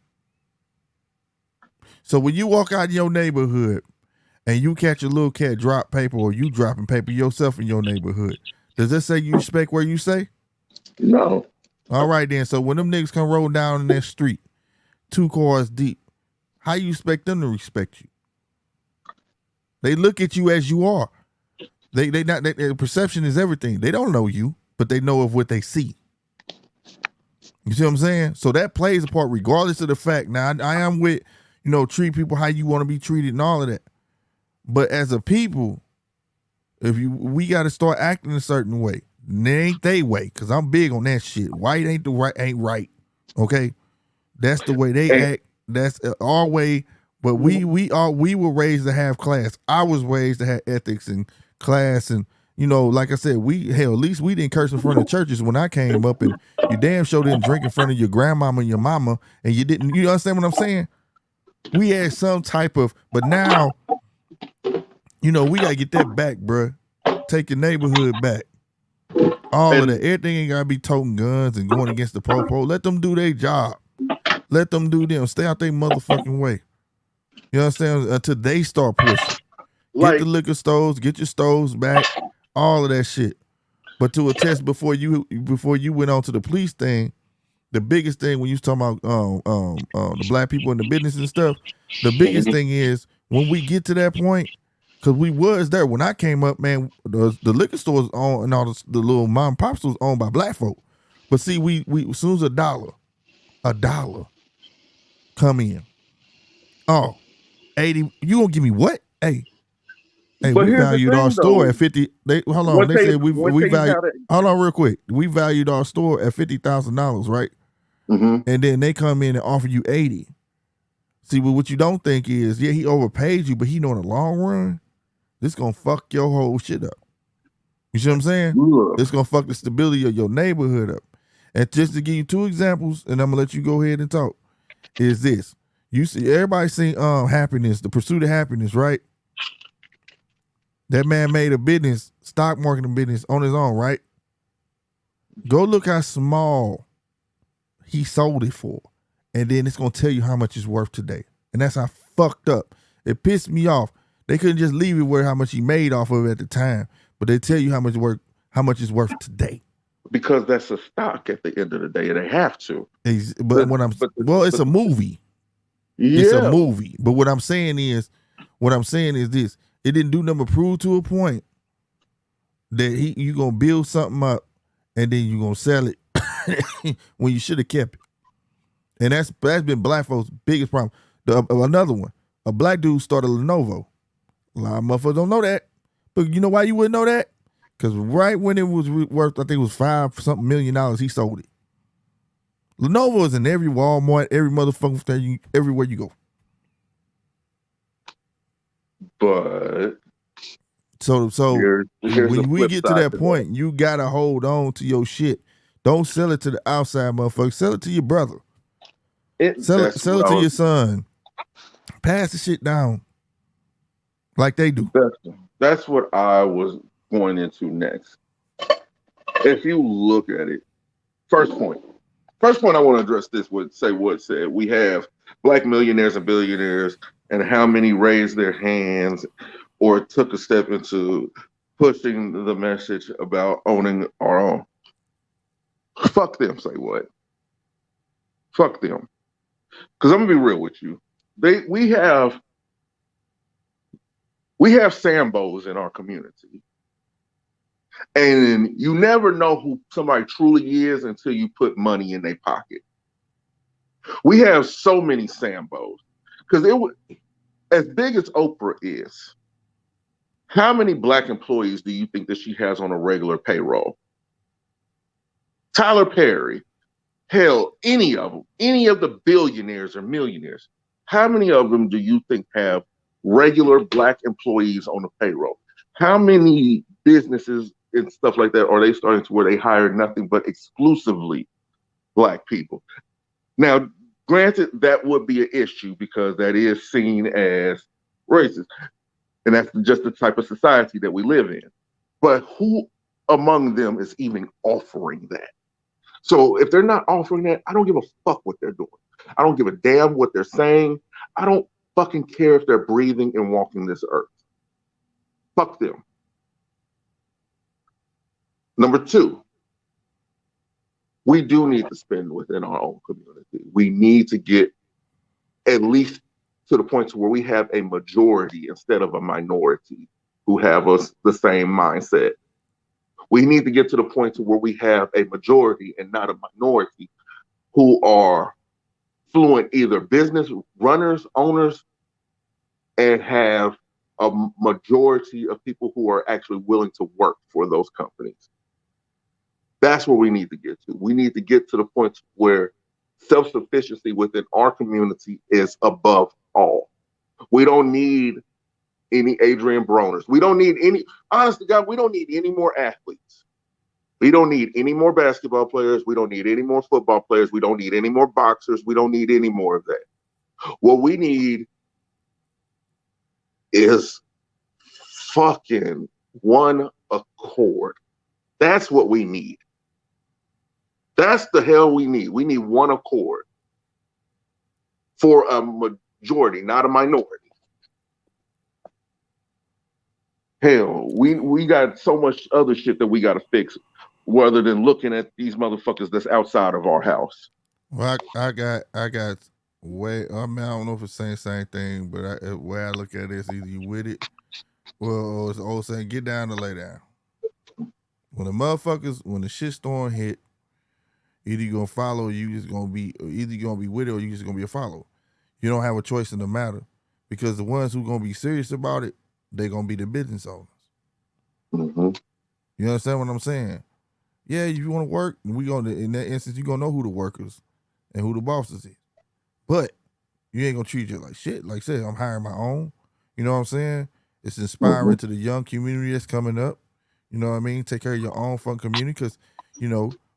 So when you walk out in your neighborhood and you catch a little cat drop paper, or you dropping paper yourself in your neighborhood, does that say you respect where you say? No. All right then. So when them niggas come rolling down in that street, 2 cars deep, how you expect them to respect you? They look at you as you are. Their perception is everything. They don't know you, but they know of what they see. You see what I'm saying? So that plays a part regardless of the fact. Now I am with, treat people how you want to be treated and all of that. But as a people, we got to start acting a certain way. And it ain't they way, because I'm big on that shit. White ain't right. Okay? That's the way they act. That's our way. But we were raised to have class. I was raised to have ethics and class, and like I said, at least we didn't curse in front of churches when I came up, and you damn sure didn't drink in front of your grandmama and your mama, and you understand what I'm saying? We had some type of, but now, we gotta get that back, bruh. Take your neighborhood back. All of that. Everything ain't gotta be toting guns and going against the po-po. Let them do their job. Let them do them. Stay out their motherfucking way. You understand? Until they start pushing. Get the liquor stores, get your stoves back, all of that shit. But to attest, before you went on to the police thing, the biggest thing when you was talking about the black people in the business and stuff, the biggest thing is when we get to that point, because we was there when I came up, man. The liquor stores owned, and all the little mom and pop stores owned by black folk. But see, we as soon as a dollar come in, 80. You gonna give me what? Hey, we valued our store at 50. They said we valued. Hold on, real quick. We valued our store at $50,000, right? Mm-hmm. And then they come in and offer you 80. See, but what you don't think is, he overpaid you, but he know in the long run, this gonna fuck your whole shit up. You see what I'm saying? Ugh. It's gonna fuck the stability of your neighborhood up. And just to give you 2 examples, and I'm gonna let you go ahead and talk, is this. You see, everybody seen Happiness, The Pursuit of Happiness, right? That man made a business, stock marketing business on his own, right? Go look how small he sold it for. And then it's gonna tell you how much it's worth today. And that's how fucked up. It pissed me off. They couldn't just leave it where how much he made off of it at the time, but they tell you how much it's worth today. Because that's a stock at the end of the day. They have to. But when it's a movie. Yeah. It's a movie. But what I'm saying is this. It didn't do nothing but prove to a point that you gonna build something up and then you gonna sell it when you should have kept it. And that's been black folks' biggest problem. Another one, a black dude started Lenovo. A lot of motherfuckers don't know that. But you know why you wouldn't know that? Because right when it was worth, I think it was $5 million, he sold it. Lenovo is in every Walmart, every motherfucking thing, everywhere you go. But so here's when we get to that point, you gotta hold on to your shit. Don't sell it to the outside motherfucker. Sell it to your brother. Sell it to your son. Pass the shit down like they do. That's what I was going into next. If you look at it, first point I want to address this would say what said. We have black millionaires and billionaires, and how many raised their hands or took a step into pushing the message about owning our own. Fuck them, say what? Fuck them. Because I'm gonna be real with you. We have Sambos in our community. And you never know who somebody truly is until you put money in their pocket. We have so many Sambos. Because as big as Oprah is, how many black employees do you think that she has on a regular payroll? Tyler Perry, hell, any of the billionaires or millionaires, how many of them do you think have regular black employees on the payroll? How many businesses and stuff like that are they starting to where they hire nothing but exclusively black people? Now, granted, that would be an issue because that is seen as racist. And that's just the type of society that we live in. But who among them is even offering that? So if they're not offering that, I don't give a fuck what they're doing. I don't give a damn what they're saying. I don't fucking care if they're breathing and walking this earth. Fuck them. Number 2, we do need to spend within our own community. We need to get at least to the point to where we have a majority instead of a minority who have the same mindset. We need to get to the point to where we have a majority and not a minority who are fluent, either business runners, owners, and have a majority of people who are actually willing to work for those companies. That's where we need to get to. We need to get to the point where self-sufficiency within our community is above all. We don't need any Adrian Broners. We don't need any, honest to God, we don't need any more athletes. We don't need any more basketball players. We don't need any more football players. We don't need any more boxers. We don't need any more of that. What we need is fucking one accord. That's what we need. That's the hell we need. We need one accord for a majority, not a minority. Hell, we got so much other shit that we got to fix rather than looking at these motherfuckers that's outside of our house. Well, I got way. I mean, I don't know if it's the same thing, but the way I look at it is either you with it, well, it's old saying, get down to lay down. When the shitstorm hit, either you're gonna follow, or you just gonna be, either you're gonna be with it, or you just gonna be a follower. You don't have a choice in the matter, because the ones who gonna be serious about it, they're gonna be the business owners. Mm-hmm. You understand what I'm saying? Yeah, if you want to work, in that instance, you're gonna know who the workers and who the bosses is. But you ain't gonna treat you like shit. Like I said, I'm hiring my own. You know what I'm saying? It's inspiring to the young community that's coming up. You know what I mean? Take care of your own fun community because,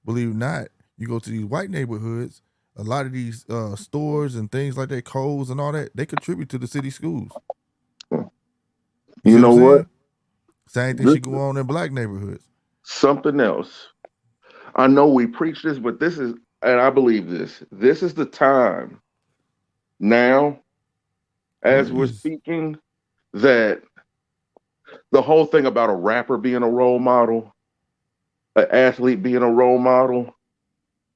believe it or not, you go to these white neighborhoods, a lot of these stores and things like that, Kohl's and all that, they contribute to the city schools. You You see what I'm know what? saying? Same thing This should go on in black neighborhoods. something else. I know we preach this, but this is, and I believe this. This is the time now, as we're Please. speaking, that the whole thing about a rapper being a role model, an athlete being a role model,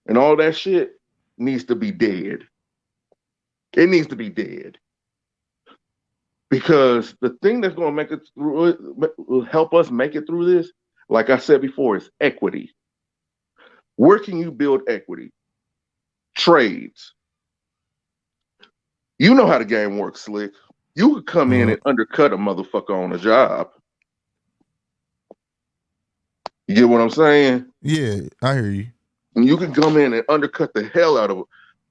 and all that shit needs to be dead. It needs to be dead. Because the thing that's going to make it through it, will help us make it through this, like I said before, is equity. Where can you build equity? Trades. You know how the game works, Slick. You could come in Uh, and undercut a motherfucker on a job. You get what I'm saying? yeah, I hear you. And you can come in and undercut the hell out of it.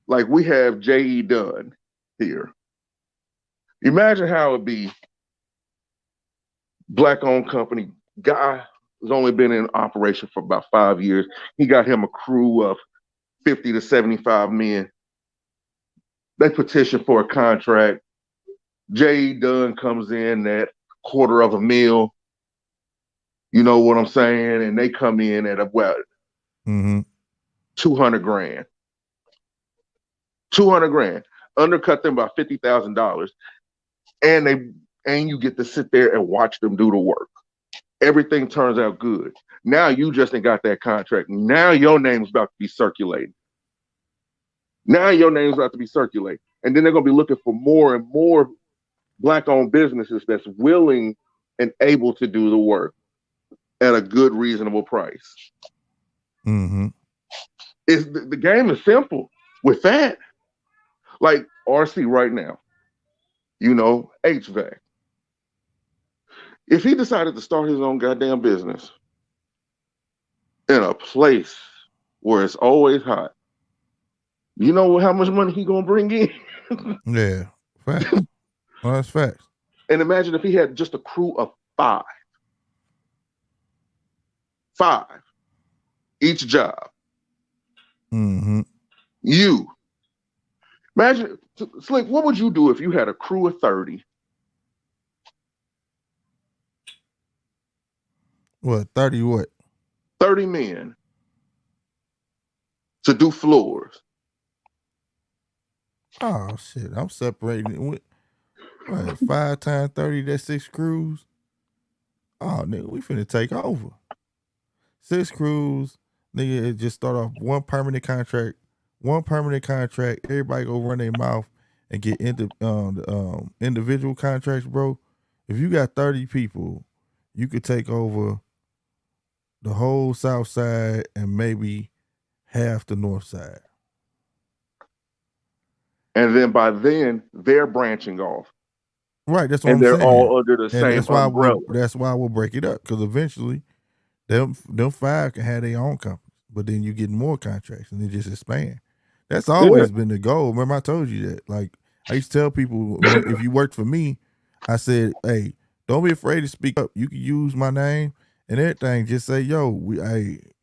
Like we have J.E. Dunn here. Imagine how it'd be, black owned company, guy has only been in operation for about 5 years. He got him a crew of 50 to 75 men. They petition for a contract. J.E. Dunn comes in at $250,000. You know what I'm saying? And they come in at about Mm-hmm. 200 grand. 200 grand. Undercut them by $50,000. And you get to sit there and watch them do the work. Everything turns out good. Now you just ain't got that contract. Now your name's about to be circulating. Now your name's about to be circulating. And then they're gonna be looking for more and more black-owned businesses that's willing and able to do the work at a good, reasonable price. Mm-hmm. The game is simple with that. Like RC right now, HVAC. If he decided to start his own goddamn business in a place where it's always hot, you know how much money he gonna bring in? Yeah, facts. Well, that's facts. And imagine if he had just a crew of five each job. Mm-hmm. You imagine, Slick, what would you do if you had a crew of 30? What, 30 what? 30 men to do floors. Oh shit, I'm separating it with what, 5 times 30, that's 6 crews. Oh nigga, we finna take over. 6 crews, nigga, it just start off one permanent contract. Everybody go run their mouth and get into individual contracts, bro. If you got 30 people, you could take over the whole south side and maybe half the north side. And then by then, they're branching off. Right, that's what And I'm they're saying. all under the And same umbrella. that's why we'll break it up. Because eventually them 5 can have their own companies. But then you get more contracts and they just expand. That's always been the goal. Remember, I told you that. Like, I used to tell people, if you worked for me, I said, hey, don't be afraid to speak up. You can use my name and everything. Just say, yo,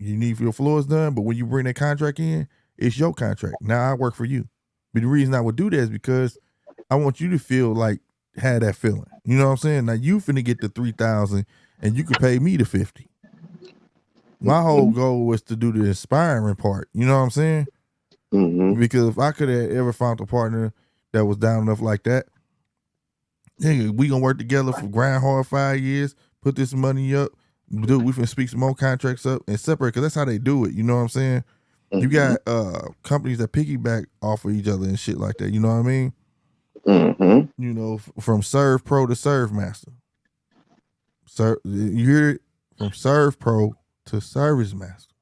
you need your floors done, but when you bring that contract in, it's your contract. Now I work for you. But the reason I would do that is because I want you to feel like had that feeling. You know what I'm saying? Now you finna get the 3,000 and you could pay me the 50. My whole goal was to do the inspiring part. You know what I'm saying? Mm-hmm. Because if I could have ever found a partner that was down enough like that, hey, we gonna work together for grind hard 5 years, put this money up, dude, we finna speak some more contracts up and separate, because that's how they do it. You know what I'm saying? Mm-hmm. You got companies that piggyback off of each other and shit like that. You know what I mean? Mm-hmm. You know, from Serve Pro to Serve Master. You hear it? From Serve Pro to Service Master.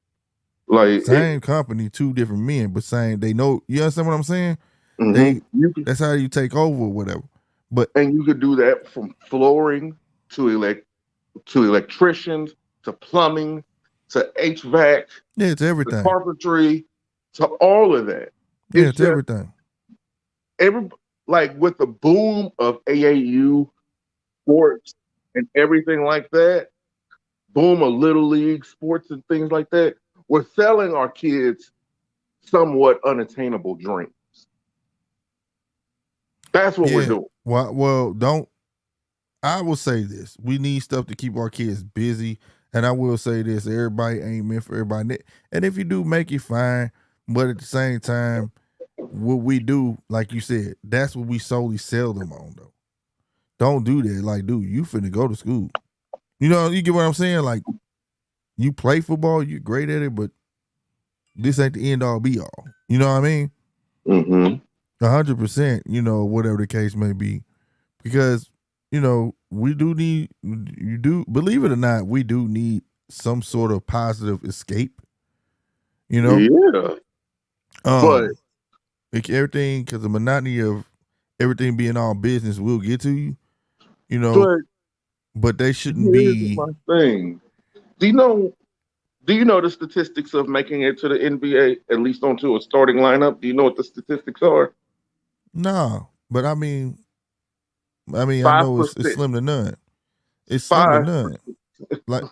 Like same company, 2 different men, but same. They know. You understand what I'm saying? Mm-hmm. That's how you take over or whatever. And you could do that from flooring to electricians to plumbing to HVAC. Yeah, it's everything. To carpentry to all of that. Yeah, it's everything. Like with the boom of AAU sports and everything like that, boom of little league sports and things like that, we're selling our kids somewhat unattainable dreams. That's what we're doing. Well, don't. I will say this: we need stuff to keep our kids busy, and I will say this: everybody ain't meant for everybody. And if you do, make it fine. But at the same time, what we do, like you said, that's what we solely sell them on, though. Don't do that. Like, dude, you finna go to school. You know, you get what I'm saying? Like, you play football, you're great at it, but this ain't the end all be all. You know what I mean? Mm-hmm. 100%, you know, whatever the case may be. Because, you know, we do need, you do, believe it or not, we do need some sort of positive escape. You know? Yeah. But everything, because the monotony of everything being all business will get to you, you know, but they shouldn't be. My thing. Do you know the statistics of making it to the NBA, at least onto a starting lineup? Do you know what the statistics are? No, but I mean, I 5%. know it's slim to none. It's slim to none. Like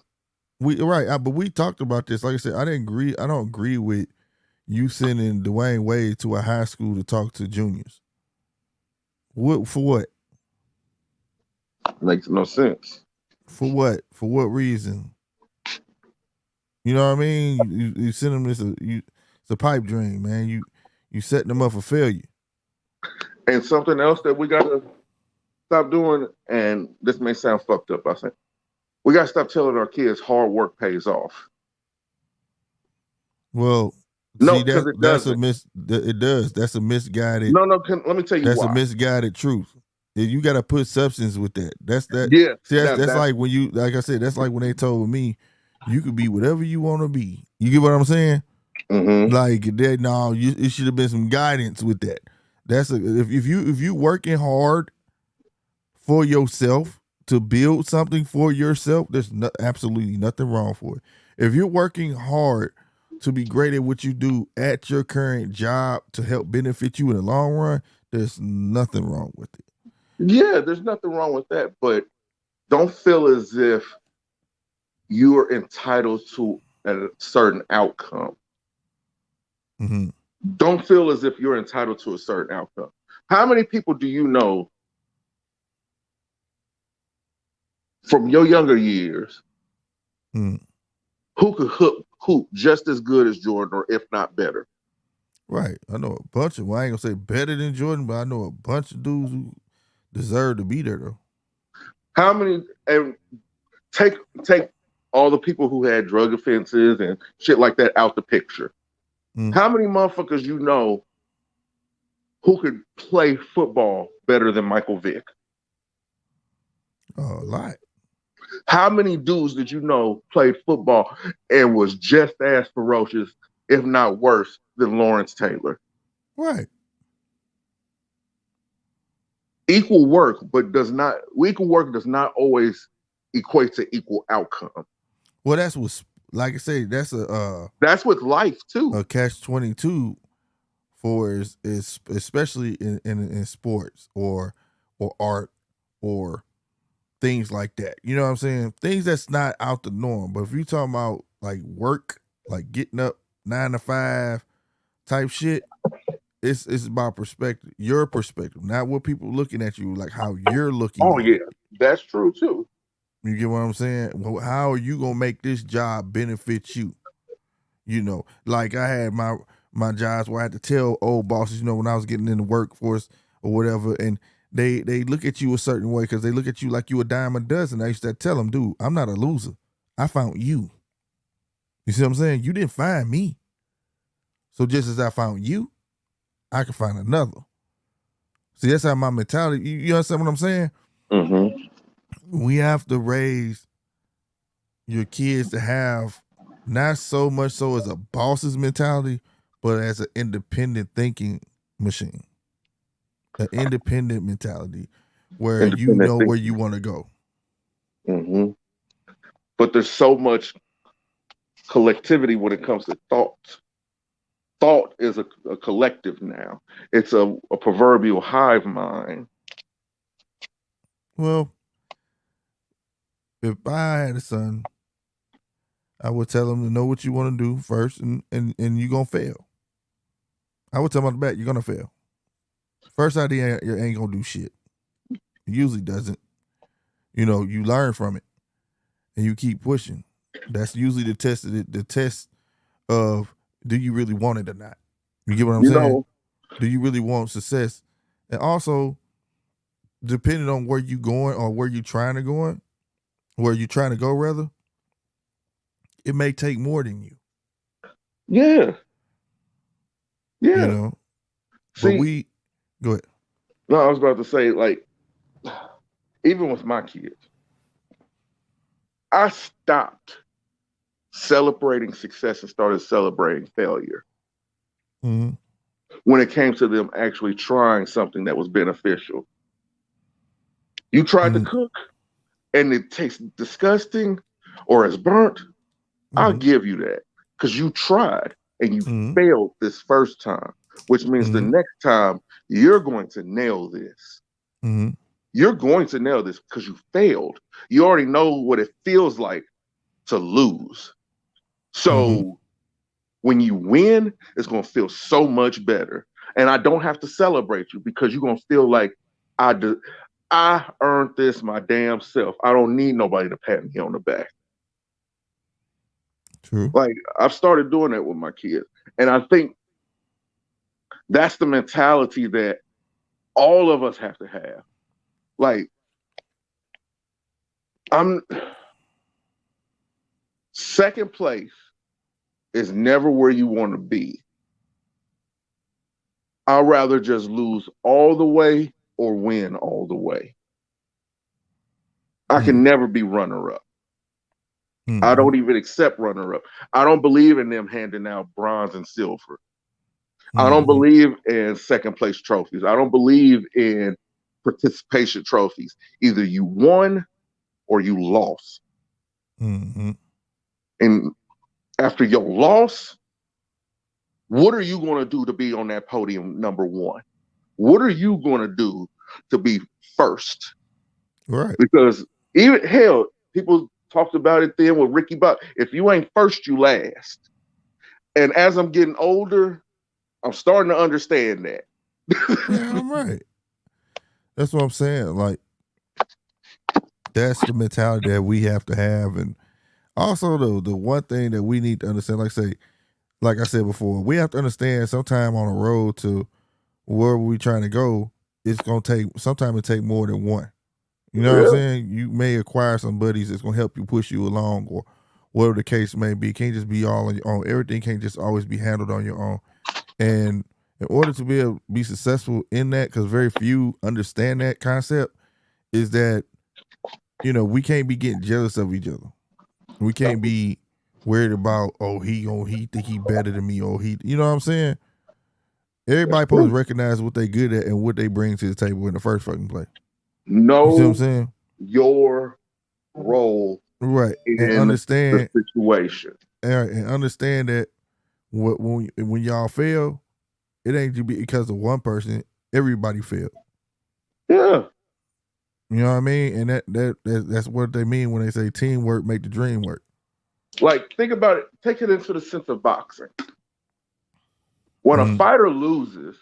but we talked about this. Like I said, I don't agree with you sending Dwayne Wade to a high school to talk to juniors. What for? What? Makes no sense. For what? For what reason? You know what I mean? You send them it's a pipe dream, man. You setting them up for failure. And something else that we gotta stop doing, and this may sound fucked up, I think, we gotta stop telling our kids hard work pays off. Well, no, see because it does. That's a misguided. No, let me tell you that's why. That's a misguided truth. You got to put substance with that. That's that. Yeah. See, that's like when you, like I said, that's like when they told me, you could be whatever you want to be. You get what I'm saying? Mm-hmm. Like that. No, it should have been some guidance with that. If you working hard for yourself to build something for yourself, there's absolutely nothing wrong for it. If you're working hard to be great at what you do at your current job to help benefit you in the long run, there's nothing wrong with it. Yeah, there's nothing wrong with that, but don't feel as if you are entitled to a certain outcome. Mm-hmm. Don't feel as if you're entitled to a certain outcome. How many people do you know from your younger years who could hoop just as good as Jordan, or if not better? Right. I know a bunch of, well, I ain't gonna say better than Jordan, but I know a bunch of dudes who deserve to be there though. How many, and take all the people who had drug offenses and shit like that out the picture. How many motherfuckers you know who could play football better than Michael Vick? Oh, a lot. How many dudes did you know played football and was just as ferocious, if not worse, than Lawrence Taylor? Right. Equal work, but equal work does not always equate to equal outcome. Well, that's what's, like I say, that's with life too. A catch-22 for is especially in sports or art or things like that. You know what I'm saying? Things that's not out the norm. But if you're talking about like work, like getting up 9 to 5 type shit, it's about perspective, your perspective, not what people looking at you, like how you're looking. Oh yeah, that's true too. You get what I'm saying? Well, how are you gonna make this job benefit you? You know, like I had my jobs where I had to tell old bosses, you know, when I was getting in the workforce or whatever, and they look at you a certain way because they look at you like you a dime a dozen. I used to tell them, dude, I'm not a loser. I found you. You see what I'm saying? You didn't find me. So just as I found you, I can find another. See, that's how my mentality, you understand what I'm saying? Mm-hmm. We have to raise your kids to have not so much so as a boss's mentality, but as an independent thinking machine. An independent mentality where you know where you want to go. Mm-hmm. But there's so much collectivity when it comes to thought. Thought is a collective now. It's a proverbial hive mind. Well, if I had a son I would tell them to know what you want to do first, and you're gonna fail. I would tell them on the back, you're gonna fail. First idea ain't gonna do shit. It usually doesn't. You know, you learn from it and you keep pushing. That's usually the test of do you really want it or not? You get what I'm saying? Do you really want success? And also, depending on where you going or where you trying to go rather, it may take more than you. Yeah. Yeah. You know. But go ahead. No, I was about to say, like, even with my kids, I stopped celebrating success and started celebrating failure. Mm-hmm. When it came to them actually trying something that was beneficial. You tried to cook and it tastes disgusting or is burnt, I'll give you that because you tried and you failed this first time, which means the next time you're going to nail this. You're going to nail this because you failed. You already know what it feels like to lose. So when you win, it's going to feel so much better. And I don't have to celebrate you because you're going to feel like I earned this my damn self. I don't need nobody to pat me on the back. True. Like, I've started doing that with my kids. And I think that's the mentality that all of us have to have. Like, second place is never where you want to be. I'd rather just lose all the way or win all the way. I can never be runner-up. I don't even accept runner-up. I don't believe in them handing out bronze and silver. I don't believe in second place trophies. I don't believe in participation trophies. Either you won or you lost. And after your loss, what are you going to do to be on that podium number one? What are you going to do to be first? Right. Because even, hell, people talked about it then with Ricky Buck. If you ain't first, you last. And as I'm getting older, I'm starting to understand that. Yeah, I'm right. That's what I'm saying. Like, that's the mentality that we have to have. And also, the one thing that we need to understand, like I said before, we have to understand sometime on the road to where we're trying to go, it's going to sometimes it take more than one. You know what I'm saying? You may acquire some buddies that's going to help you push you along or whatever the case may be. It can't just be all on your own. Everything can't just always be handled on your own. And in order to be able to be successful in that, because very few understand that concept, is that, you know, we can't be getting jealous of each other. We can't be worried about, oh, he think he better than me, or you know what I'm saying? Everybody supposed to recognize what they good at and what they bring to the table in the first fucking place. Know you see what I'm saying? Your role, right, and understand the situation, and understand that when y'all fail, it ain't just because of one person. Everybody failed. Yeah, you know what I mean, and that's what they mean when they say teamwork make the dream work. Like, think about it. Take it into the sense of boxing. When a fighter loses,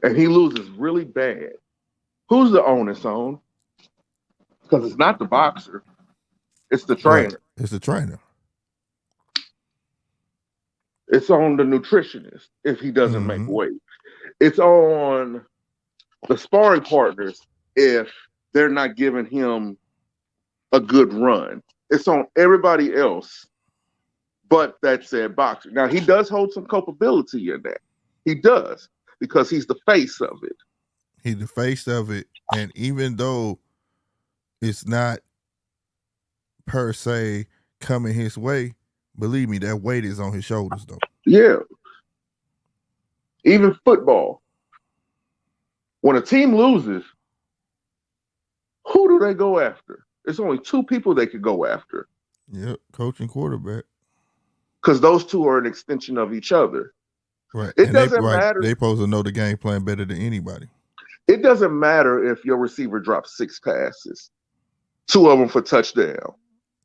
and he loses really bad, who's the onus on? Because it's not the boxer. It's the trainer. Right. It's the trainer. It's on the nutritionist if he doesn't make weight. It's on the sparring partners if they're not giving him a good run. It's on everybody else but that said boxer. Now, he does hold some culpability in that. He does, because he's the face of it. He's the face of it. And even though it's not per se coming his way, believe me, that weight is on his shoulders, though. Yeah. Even football. When a team loses, who do they go after? There's only two people they could go after. Yep, coach and quarterback. Because those two are an extension of each other. Right. It doesn't matter. They're supposed to know the game plan better than anybody. It doesn't matter if your receiver drops 6 passes, 2 of them for touchdown.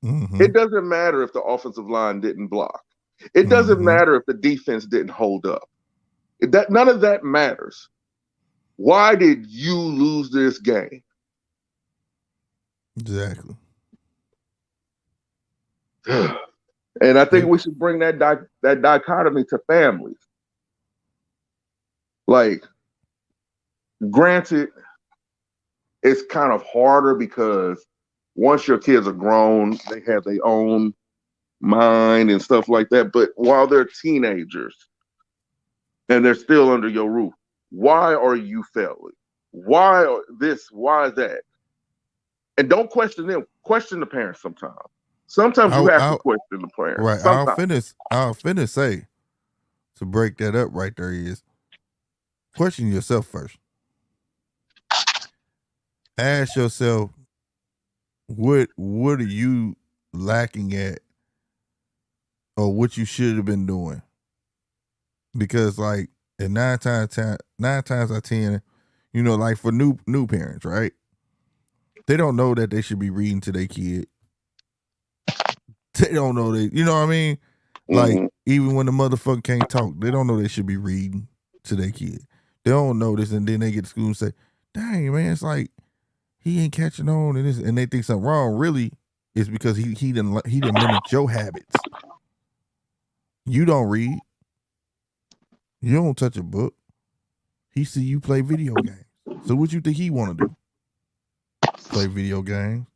Mm-hmm. It doesn't matter if the offensive line didn't block. It doesn't matter if the defense didn't hold up. None of that matters. Why did you lose this game? Exactly. And I think we should bring that dichotomy to families. Like, granted, it's kind of harder because once your kids are grown, they have their own mind and stuff like that. But while they're teenagers and they're still under your roof, why are you failing? Why this? Why that? And don't question them. Question the parents sometimes. Sometimes you have to question the parents. Right. Sometimes. I'll finish say to break that up right there is question yourself first. Ask yourself, what are you lacking at, or what you should have been doing? Because like, and nine times out of 10, you know, like for new parents, right? They don't know that they should be reading to their kid. They don't know you know what I mean? Like, even when the motherfucker can't talk, they don't know they should be reading to their kid. They don't know this, and then they get to school and say, "Dang, man, it's like he ain't catching on," and they think something wrong. Really, it's because he didn't mimic your habits. You don't read. You don't touch a book. He see you play video games. So what you think he want to do? Play video games.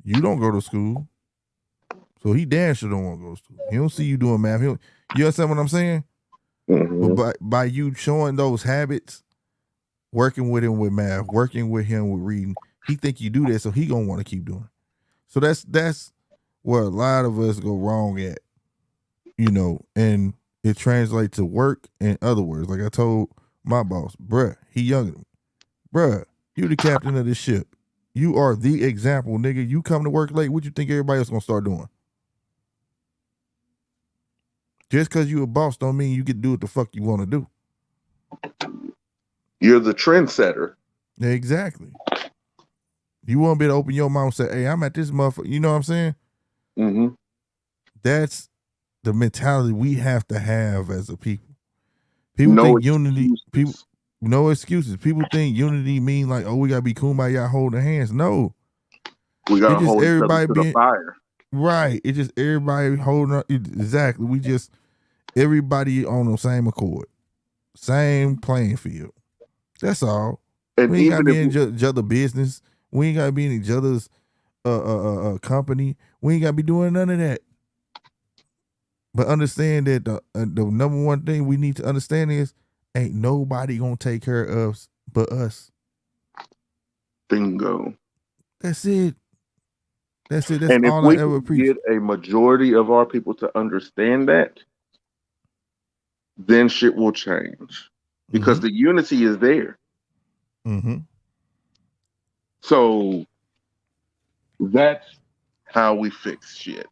You don't go to school. So he damn sure don't want to go to school. He don't see you doing math. You understand what I'm saying? But by you showing those habits, working with him with math, working with him with reading, he think you do that, so he gonna want to keep doing it. So that's where a lot of us go wrong at, you know, and it translates to work. In other words, like I told my boss, bruh, he younger than me. Bruh, you the captain of this ship. You are the example, nigga. You come to work late, what you think everybody else gonna start doing? Just because you a boss don't mean you get to do what the fuck you want to do. You're the trendsetter. Exactly. You want to be able to open your mouth and say, "Hey, I'm at this motherfucker." You know what I'm saying? Mm-hmm. That's the mentality we have to have as a people. People think unity. People, no excuses. People think unity mean like, oh, we gotta be kumbaya, holding hands. No, we gotta hold everybody to the fire. Right. It's just everybody holding up. Exactly. We just everybody on the same accord, same playing field. That's all. And we ain't gotta be in each other's business. We ain't gotta be in each other's company. We ain't gotta be doing none of that. But understand that the number one thing we need to understand is ain't nobody gonna take care of us but us. Bingo. That's it. That's it. That's and all I ever preach. Get a majority of our people to understand that, then shit will change because the unity is there. Mm-hmm. So that's how we fix shit.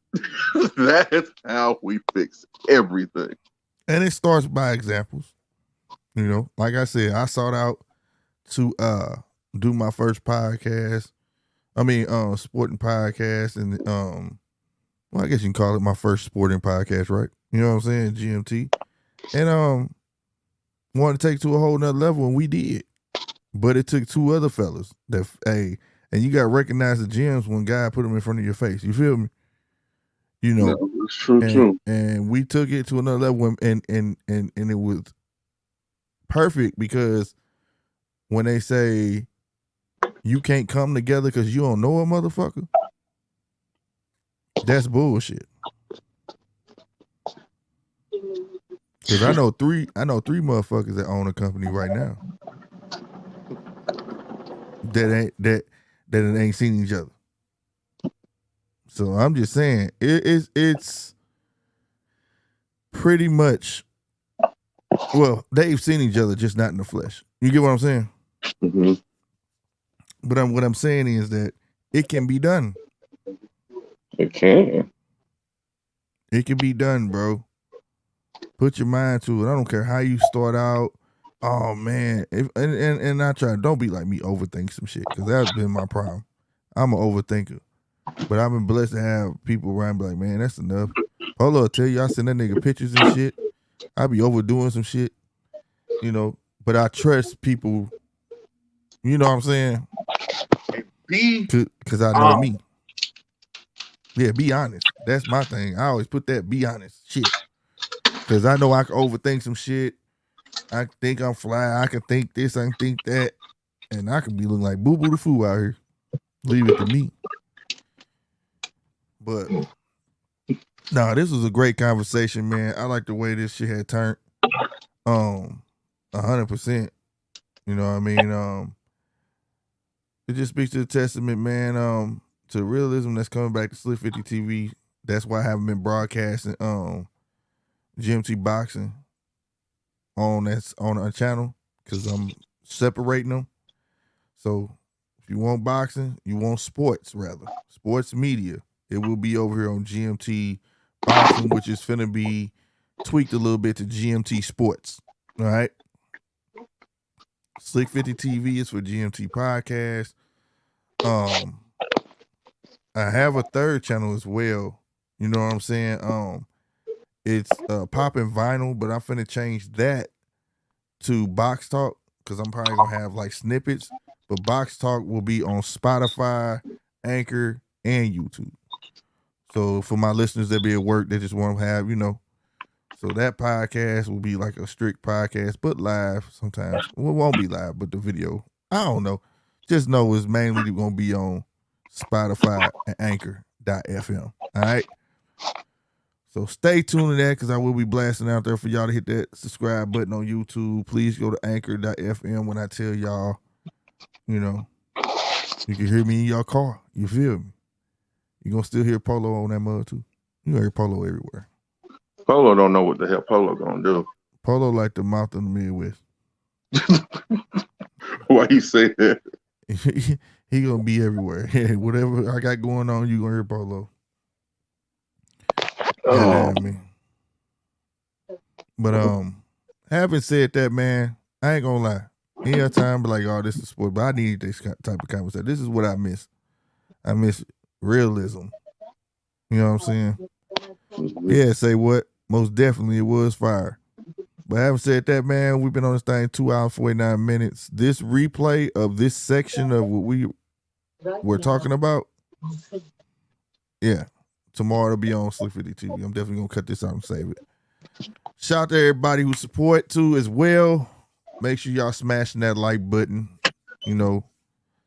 That's how we fix everything. And it starts by examples. You know, like I said, I sought out to do my first podcast. I mean, sporting podcast, and well, I guess you can call it my first sporting podcast, right? You know what I'm saying? GMT. And wanted to take to a whole nother level, and we did. But it took two other fellas that, hey, and you got to recognize the gems when God put them in front of your face. You feel me? You know, no, it's true. And we took it to another level, and it was perfect because when they say you can't come together because you don't know a motherfucker, that's bullshit. Because I know three motherfuckers that own a company right now that ain't seen each other. So I'm just saying it's pretty much, well, they've seen each other, just not in the flesh. You get what I'm saying? Mm-hmm. But what I'm saying is that it can be done. It can. It can be done, bro. Put your mind to it. I don't care how you start out. Oh man, and I try. Don't be like me, overthink some shit, because that's been my problem. I'm an overthinker. But I've been blessed to have people around be like, man, that's enough. Polo will tell you, I send that nigga pictures and shit. I be overdoing some shit, you know. But I trust people, you know what I'm saying? Because I know me. Yeah, be honest. That's my thing. I always put that be honest shit. Because I know I can overthink some shit. I think I'm fly. I can think this, I can think that. And I can be looking like boo-boo the fool out here. Leave it to me. But nah, this was a great conversation, man. I like the way this shit had turned. 100%. You know what I mean? It just speaks to the testament, man, to realism that's coming back to Slick 50 TV. That's why I haven't been broadcasting GMT boxing on a channel, because I'm separating them. So if you want boxing, you want sports media, it will be over here on GMT boxing, which is finna be tweaked a little bit to GMT sports. All right. Slick 50 TV is for GMT podcast. I have a third channel as well. You know what I'm saying? It's Poppin' Vinyl, but I'm finna change that to Box Talk, because I'm probably gonna have like snippets. But Box Talk will be on Spotify, Anchor, and YouTube. So for my listeners that be at work, they just want to have, you know. So that podcast will be like a strict podcast, but live sometimes. Well, it won't be live, but the video, I don't know. Just know it's mainly going to be on Spotify and Anchor.fm. All right. So stay tuned to that, because I will be blasting out there for y'all to hit that subscribe button on YouTube. Please go to Anchor.fm when I tell y'all, you know, you can hear me in your car. You feel me? You going to still hear Polo on that mud too. You hear Polo everywhere. Polo don't know what the hell Polo gonna do. Polo like the mouth of the Midwest. Why you say that? He gonna be everywhere. Whatever I got going on, you gonna hear Polo. Oh. But having said that, man, I ain't gonna lie. Any other time, be like, oh, this is sport, but I need this type of conversation. This is what I miss. I miss realism. You know what I'm saying? Mm-hmm. Yeah, say what? Most definitely it was fire. But having said that, man, we've been on this thing 2 hours, 49 minutes. This replay of this section of what we were talking about, yeah, tomorrow it'll be on Slick 50 TV. I'm definitely going to cut this out and save it. Shout out to everybody who support too as well. Make sure y'all smashing that like button. You know,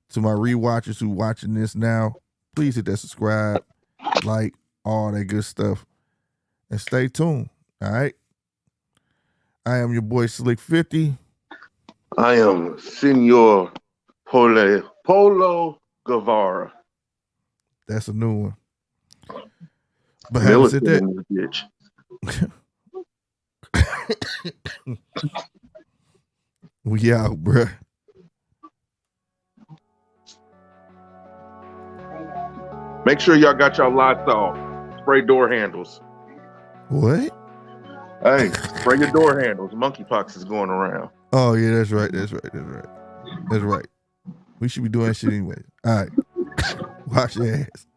to my rewatchers who watching this now, please hit that subscribe, like, all that good stuff. And stay tuned. All right. I am your boy Slick 50. I am Senor Polo Guevara. That's a new one. But having said that, we out, bruh. Make sure y'all got y'all Lysol spray door handles. What? Hey, spray your door handles. Monkeypox is going around. Oh yeah, that's right. That's right. We should be doing that shit anyway. All right. Wash your ass.